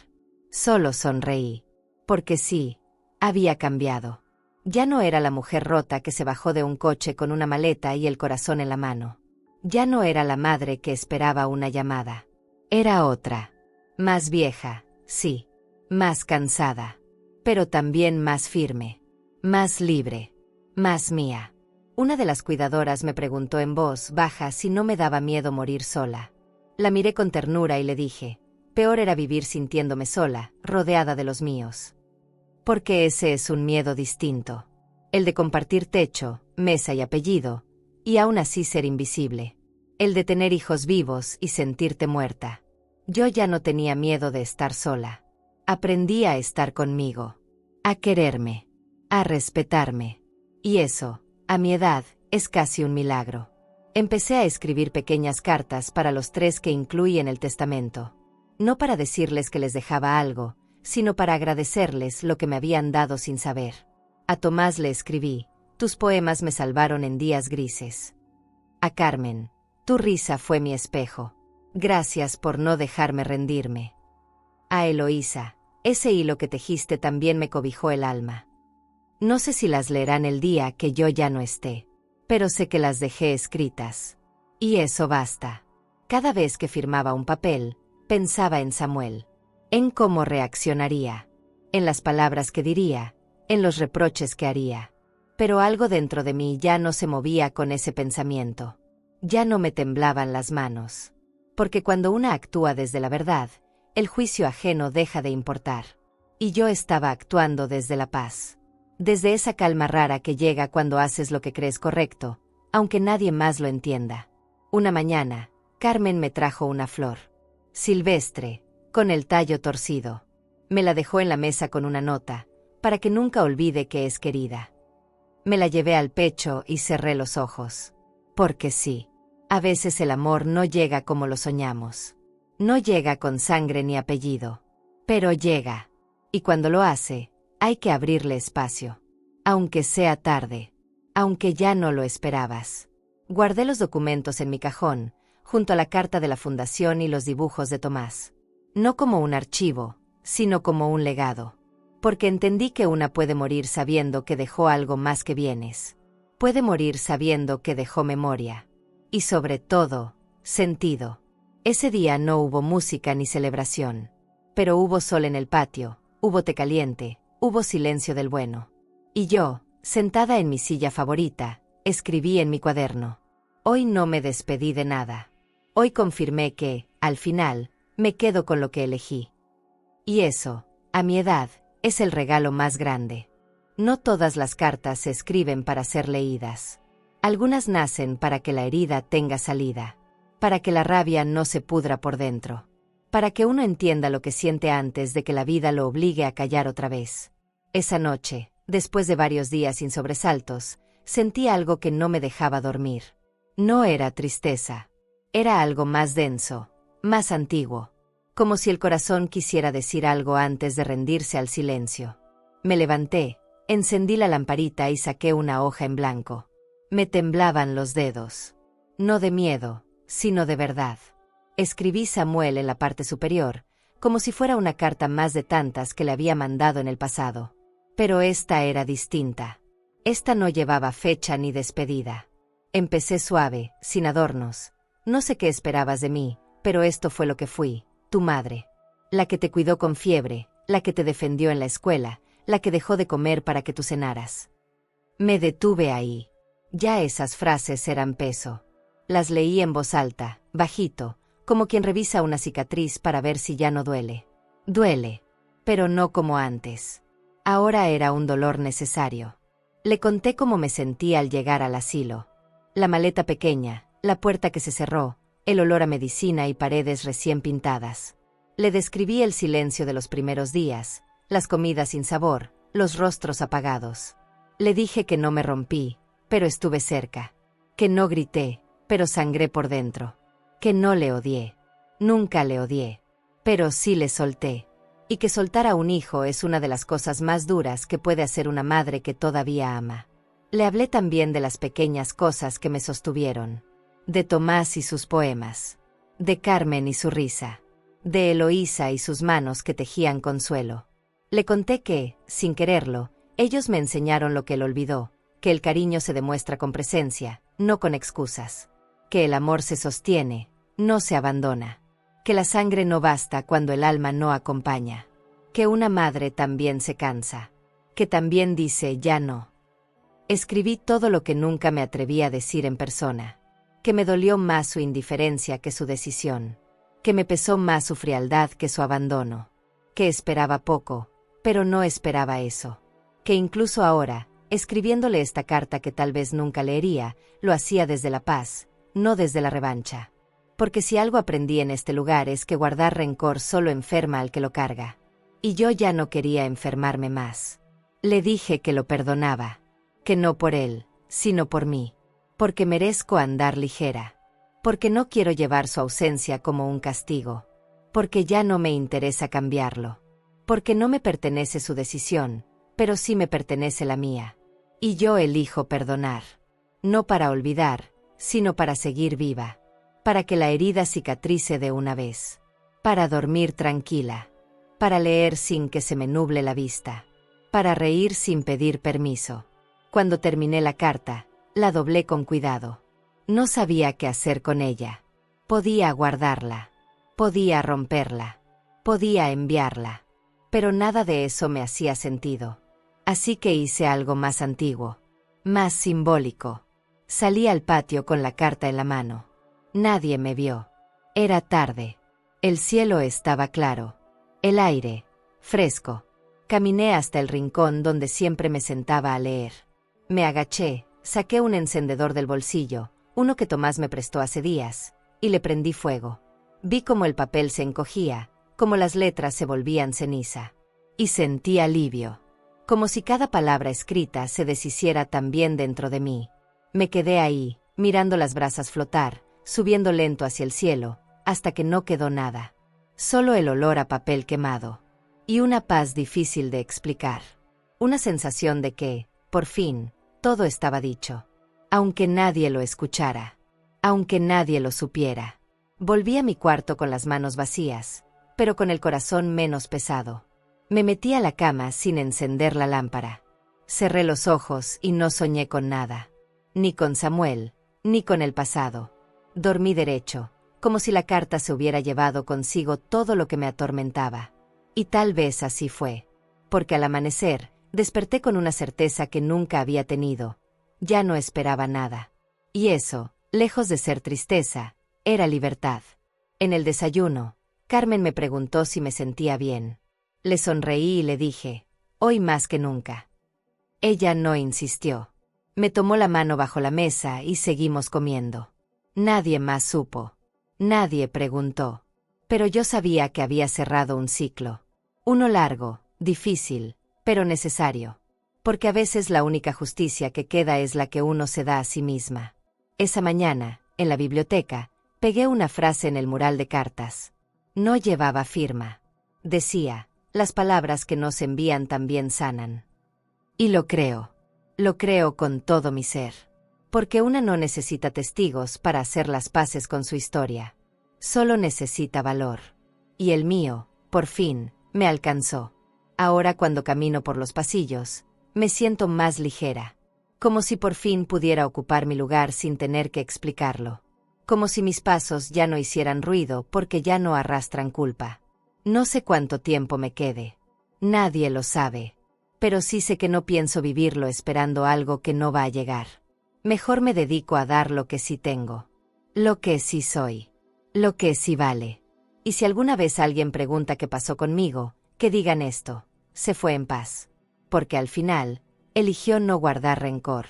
Solo sonreí. Porque sí, había cambiado. Ya no era la mujer rota que se bajó de un coche con una maleta y el corazón en la mano. Ya no era la madre que esperaba una llamada. Era otra. Más vieja, sí. Más cansada. Pero también más firme. Más libre. Más mía. Una de las cuidadoras me preguntó en voz baja si no me daba miedo morir sola. La miré con ternura y le dije, peor era vivir sintiéndome sola, rodeada de los míos. Porque ese es un miedo distinto. El de compartir techo, mesa y apellido, y aún así ser invisible. El de tener hijos vivos y sentirte muerta. Yo ya no tenía miedo de estar sola. Aprendí a estar conmigo. A quererme. A respetarme. Y eso, a mi edad, es casi un milagro. Empecé a escribir pequeñas cartas para los 3 que incluí en el testamento. No para decirles que les dejaba algo, sino para agradecerles lo que me habían dado sin saber. A Tomás le escribí: tus poemas me salvaron en días grises. A Carmen: tu risa fue mi espejo. Gracias por no dejarme rendirme. A Eloísa: ese hilo que tejiste también me cobijó el alma. No sé si las leerán el día que yo ya no esté, pero sé que las dejé escritas. Y eso basta. Cada vez que firmaba un papel, pensaba en Samuel, en cómo reaccionaría, en las palabras que diría, en los reproches que haría. Pero algo dentro de mí ya no se movía con ese pensamiento. Ya no me temblaban las manos. Porque cuando una actúa desde la verdad, el juicio ajeno deja de importar. Y yo estaba actuando desde la paz. Desde esa calma rara que llega cuando haces lo que crees correcto, aunque nadie más lo entienda. Una mañana, Carmen me trajo una flor. Silvestre, con el tallo torcido. Me la dejó en la mesa con una nota, para que nunca olvide que es querida. Me la llevé al pecho y cerré los ojos. Porque sí, a veces el amor no llega como lo soñamos. No llega con sangre ni apellido. Pero llega. Y cuando lo hace, hay que abrirle espacio. Aunque sea tarde. Aunque ya no lo esperabas. Guardé los documentos en mi cajón, junto a la carta de la fundación y los dibujos de Tomás. No como un archivo, sino como un legado. Porque entendí que una puede morir sabiendo que dejó algo más que bienes. Puede morir sabiendo que dejó memoria. Y sobre todo, sentido. Ese día no hubo música ni celebración. Pero hubo sol en el patio, hubo té caliente, hubo silencio del bueno. Y yo, sentada en mi silla favorita, escribí en mi cuaderno: hoy no me despedí de nada. Hoy confirmé que, al final, me quedo con lo que elegí. Y eso, a mi edad, es el regalo más grande. No todas las cartas se escriben para ser leídas. Algunas nacen para que la herida tenga salida. Para que la rabia no se pudra por dentro. Para que uno entienda lo que siente antes de que la vida lo obligue a callar otra vez. Esa noche, después de varios días sin sobresaltos, sentí algo que no me dejaba dormir. No era tristeza. Era algo más denso, más antiguo. Como si el corazón quisiera decir algo antes de rendirse al silencio. Me levanté, encendí la lamparita y saqué una hoja en blanco. Me temblaban los dedos. No de miedo, sino de verdad. Escribí Samuel en la parte superior, como si fuera una carta más de tantas que le había mandado en el pasado. Pero esta era distinta. Esta no llevaba fecha ni despedida. Empecé suave, sin adornos. No sé qué esperabas de mí, pero esto fue lo que fui, tu madre. La que te cuidó con fiebre, la que te defendió en la escuela, la que dejó de comer para que tú cenaras. Me detuve ahí. Ya esas frases eran peso. Las leí en voz alta, bajito, como quien revisa una cicatriz para ver si ya no duele. Duele, pero no como antes. Ahora era un dolor necesario. Le conté cómo me sentí al llegar al asilo. La maleta pequeña, la puerta que se cerró, el olor a medicina y paredes recién pintadas. Le describí el silencio de los primeros días, las comidas sin sabor, los rostros apagados. Le dije que no me rompí, pero estuve cerca. Que no grité, pero sangré por dentro. Que no le odié. Nunca le odié. Pero sí le solté. Y que soltar a un hijo es una de las cosas más duras que puede hacer una madre que todavía ama. Le hablé también de las pequeñas cosas que me sostuvieron. De Tomás y sus poemas. De Carmen y su risa. De Eloísa y sus manos que tejían consuelo. Le conté que, sin quererlo, ellos me enseñaron lo que él olvidó, que el cariño se demuestra con presencia, no con excusas. Que el amor se sostiene, no se abandona. Que la sangre no basta cuando el alma no acompaña. Que una madre también se cansa. Que también dice ya no. Escribí todo lo que nunca me atreví a decir en persona. Que me dolió más su indiferencia que su decisión. Que me pesó más su frialdad que su abandono. Que esperaba poco, pero no esperaba eso. Que incluso ahora, escribiéndole esta carta que tal vez nunca leería, lo hacía desde la paz, no desde la revancha. Porque si algo aprendí en este lugar es que guardar rencor solo enferma al que lo carga. Y yo ya no quería enfermarme más. Le dije que lo perdonaba. Que no por él, sino por mí. Porque merezco andar ligera. Porque no quiero llevar su ausencia como un castigo. porque ya no me interesa cambiarlo. Porque no me pertenece su decisión, pero sí me pertenece la mía. Y yo elijo perdonar. No para olvidar, sino para seguir viva. Para que la herida cicatrice de una vez. Para dormir tranquila. Para leer sin que se me nuble la vista. Para reír sin pedir permiso. Cuando terminé la carta, la doblé con cuidado. No sabía qué hacer con ella. Podía guardarla. Podía romperla. Podía enviarla. Pero nada de eso me hacía sentido. Así que hice algo más antiguo. Más simbólico. Salí al patio con la carta en la mano. Nadie me vio. Era tarde. El cielo estaba claro. El aire, fresco. Caminé hasta el rincón donde siempre me sentaba a leer. Me agaché, saqué un encendedor del bolsillo, uno que Tomás me prestó hace días, y le prendí fuego. Vi cómo el papel se encogía, como las letras se volvían ceniza. Y sentí alivio. Como si cada palabra escrita se deshiciera también dentro de mí. Me quedé ahí, mirando las brasas flotar, subiendo lento hacia el cielo, hasta que no quedó nada. Solo el olor a papel quemado. Y una paz difícil de explicar. Una sensación de que, por fin, todo estaba dicho. Aunque nadie lo escuchara. Aunque nadie lo supiera. Volví a mi cuarto con las manos vacías, pero con el corazón menos pesado. Me metí a la cama sin encender la lámpara. Cerré los ojos y no soñé con nada. Ni con Samuel, ni con el pasado. Dormí derecho, como si la carta se hubiera llevado consigo todo lo que me atormentaba. Y tal vez así fue. Porque al amanecer, desperté con una certeza que nunca había tenido. Ya no esperaba nada. Y eso, lejos de ser tristeza, era libertad. En el desayuno, Carmen me preguntó si me sentía bien. Le sonreí y le dije, hoy más que nunca. Ella no insistió. Me tomó la mano bajo la mesa y seguimos comiendo. Nadie más supo. Nadie preguntó. Pero yo sabía que había cerrado un ciclo. Uno largo, difícil, pero necesario. Porque a veces la única justicia que queda es la que uno se da a sí misma. Esa mañana, en la biblioteca, pegué una frase en el mural de cartas. No llevaba firma. Decía, las palabras que nos envían también sanan. Y lo creo. Lo creo con todo mi ser. Porque una no necesita testigos para hacer las paces con su historia. Solo necesita valor. Y el mío, por fin, me alcanzó. Ahora cuando camino por los pasillos, me siento más ligera. Como si por fin pudiera ocupar mi lugar sin tener que explicarlo. Como si mis pasos ya no hicieran ruido porque ya no arrastran culpa. No sé cuánto tiempo me quede. Nadie lo sabe. Pero sí sé que no pienso vivirlo esperando algo que no va a llegar. Mejor me dedico a dar lo que sí tengo. Lo que sí soy. Lo que sí vale. Y si alguna vez alguien pregunta qué pasó conmigo, que digan esto. Se fue en paz. Porque al final, eligió no guardar rencor.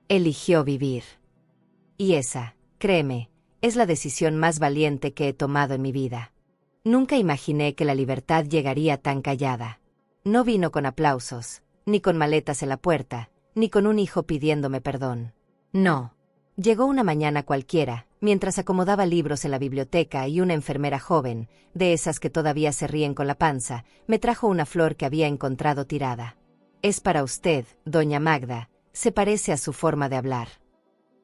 Eligió vivir. Y esa, créeme, es la decisión más valiente que he tomado en mi vida. Nunca imaginé que la libertad llegaría tan callada. No vino con aplausos, ni con maletas en la puerta, ni con un hijo pidiéndome perdón. No. Llegó una mañana cualquiera, mientras acomodaba libros en la biblioteca y una enfermera joven, de esas que todavía se ríen con la panza, me trajo una flor que había encontrado tirada. Es para usted, doña Magda, se parece a su forma de hablar.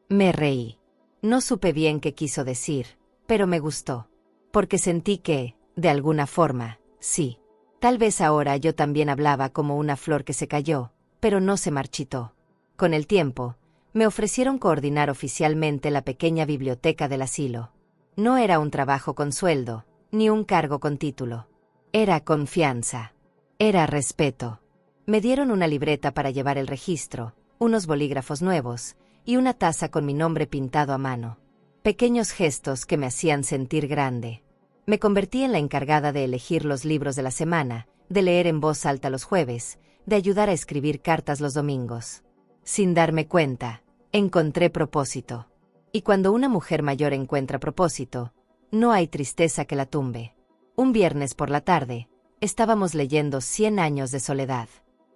Me reí. No supe bien qué quiso decir, pero me gustó. Porque sentí que, de alguna forma, sí. Tal vez ahora yo también hablaba como una flor que se cayó, pero no se marchitó. Con el tiempo, me ofrecieron coordinar oficialmente la pequeña biblioteca del asilo. No era un trabajo con sueldo, ni un cargo con título. Era confianza. Era respeto. Me dieron una libreta para llevar el registro, unos bolígrafos nuevos, y una taza con mi nombre pintado a mano. Pequeños gestos que me hacían sentir grande. Me convertí en la encargada de elegir los libros de la semana, de leer en voz alta los jueves, de ayudar a escribir cartas los domingos. Sin darme cuenta, encontré propósito. Y cuando una mujer mayor encuentra propósito, no hay tristeza que la tumbe. Un viernes por la tarde, estábamos leyendo 100 años de soledad.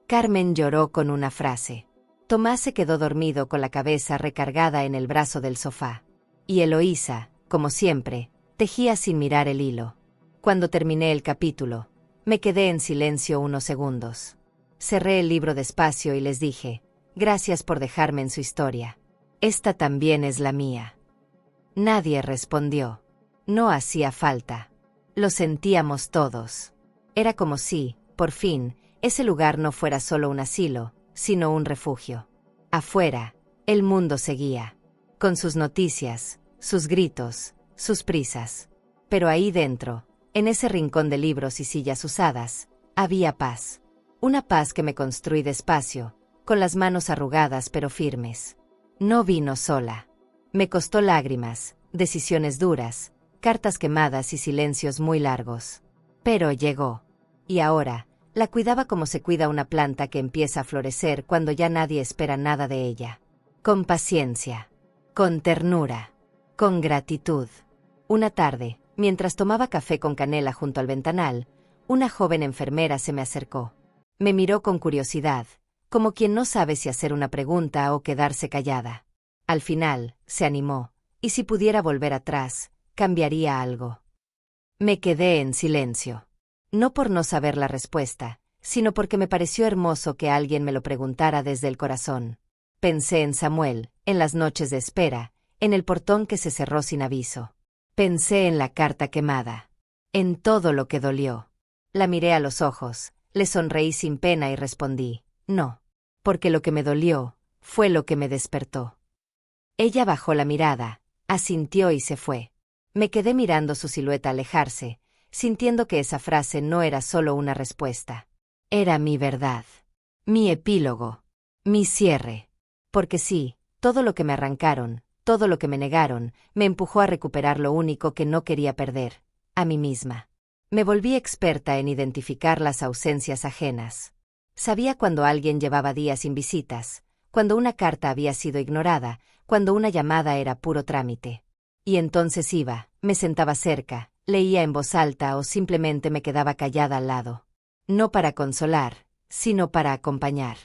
Carmen lloró con una frase. Tomás se quedó dormido con la cabeza recargada en el brazo del sofá. Y Eloísa, como siempre, tejía sin mirar el hilo. Cuando terminé el capítulo, me quedé en silencio unos segundos. Cerré el libro despacio y les dije, gracias por dejarme en su historia. Esta también es la mía. Nadie respondió. No hacía falta. Lo sentíamos todos. Era como si, por fin, ese lugar no fuera solo un asilo, sino un refugio. Afuera, el mundo seguía, con sus noticias, sus gritos, sus prisas. Pero ahí dentro, en ese rincón de libros y sillas usadas, había paz. Una paz que me construí despacio, con las manos arrugadas pero firmes. No vino sola. Me costó lágrimas, decisiones duras, cartas quemadas y silencios muy largos. Pero llegó. Y ahora, la cuidaba como se cuida una planta que empieza a florecer cuando ya nadie espera nada de ella. Con paciencia, con ternura, con gratitud. Una tarde, mientras tomaba café con canela junto al ventanal, una joven enfermera se me acercó. Me miró con curiosidad, como quien no sabe si hacer una pregunta o quedarse callada. Al final, se animó, y si pudiera volver atrás, cambiaría algo. Me quedé en silencio. No por no saber la respuesta, sino porque me pareció hermoso que alguien me lo preguntara desde el corazón. Pensé en Samuel, en las noches de espera, en el portón que se cerró sin aviso. Pensé en la carta quemada, en todo lo que dolió. La miré a los ojos, le sonreí sin pena y respondí, no, porque lo que me dolió fue lo que me despertó. Ella bajó la mirada, asintió y se fue. Me quedé mirando su silueta alejarse, sintiendo que esa frase no era solo una respuesta. Era mi verdad, mi epílogo, mi cierre. Porque sí, todo lo que me arrancaron, todo lo que me negaron, me empujó a recuperar lo único que no quería perder, a mí misma. Me volví experta en identificar las ausencias ajenas. Sabía cuando alguien llevaba días sin visitas, cuando una carta había sido ignorada, cuando una llamada era puro trámite. Y entonces iba, me sentaba cerca, leía en voz alta o simplemente me quedaba callada al lado. No para consolar, sino para acompañar.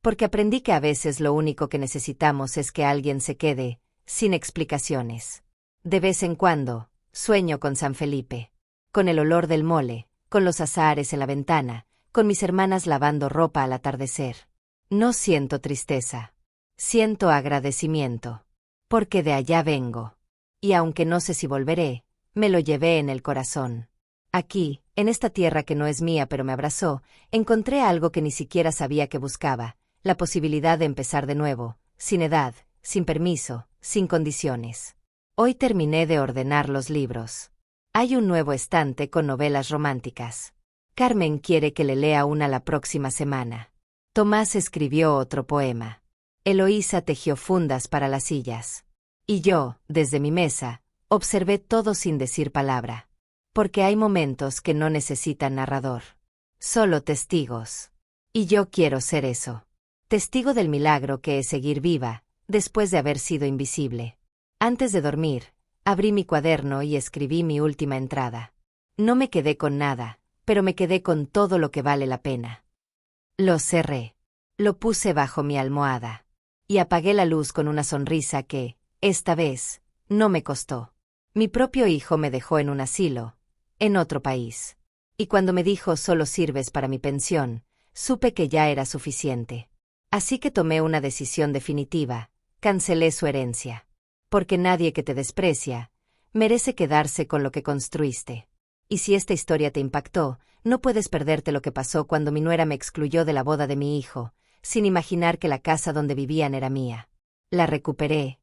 Porque aprendí que a veces lo único que necesitamos es que alguien se quede, sin explicaciones. De vez en cuando, sueño con San Felipe. Con el olor del mole, con los azahares en la ventana, con mis hermanas lavando ropa al atardecer. No siento tristeza. Siento agradecimiento. Porque de allá vengo. Y aunque no sé si volveré, me lo llevé en el corazón. Aquí, en esta tierra que no es mía pero me abrazó, encontré algo que ni siquiera sabía que buscaba, la posibilidad de empezar de nuevo, sin edad, sin permiso, sin condiciones. Hoy terminé de ordenar los libros. Hay un nuevo estante con novelas románticas. Carmen quiere que le lea una la próxima semana. Tomás escribió otro poema. Eloísa tejió fundas para las sillas. Y yo, desde mi mesa, observé todo sin decir palabra. Porque hay momentos que no necesitan narrador. Solo testigos. Y yo quiero ser eso. Testigo del milagro que es seguir viva, después de haber sido invisible. Antes de dormir, abrí mi cuaderno y escribí mi última entrada. No me quedé con nada, pero me quedé con todo lo que vale la pena. Lo cerré. Lo puse bajo mi almohada. Y apagué la luz con una sonrisa que, esta vez, no me costó. Mi propio hijo me dejó en un asilo, en otro país. Y cuando me dijo solo sirves para mi pensión, supe que ya era suficiente. Así que tomé una decisión definitiva, cancelé su herencia. Porque nadie que te desprecia, merece quedarse con lo que construiste. Y si esta historia te impactó, no puedes perderte lo que pasó cuando mi nuera me excluyó de la boda de mi hijo, sin imaginar que la casa donde vivían era mía. La recuperé,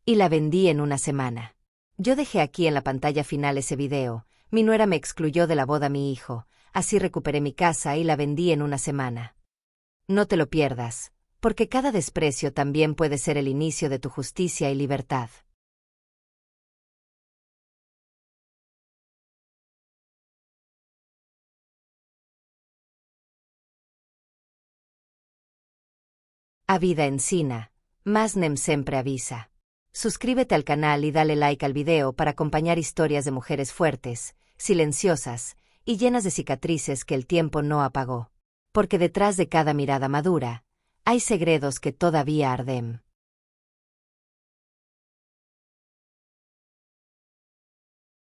y la vendí en una semana. Yo dejé aquí en la pantalla final ese video, mi nuera me excluyó de la boda a mi hijo, así recuperé mi casa y la vendí en una semana. No te lo pierdas, porque cada desprecio también puede ser el inicio de tu justicia y libertad. A vida ensina, más nem sempre avisa. Suscríbete al canal y dale like al video para acompañar historias de mujeres fuertes, silenciosas y llenas de cicatrices que el tiempo no apagó. Porque detrás de cada mirada madura, hay segredos que todavía arden.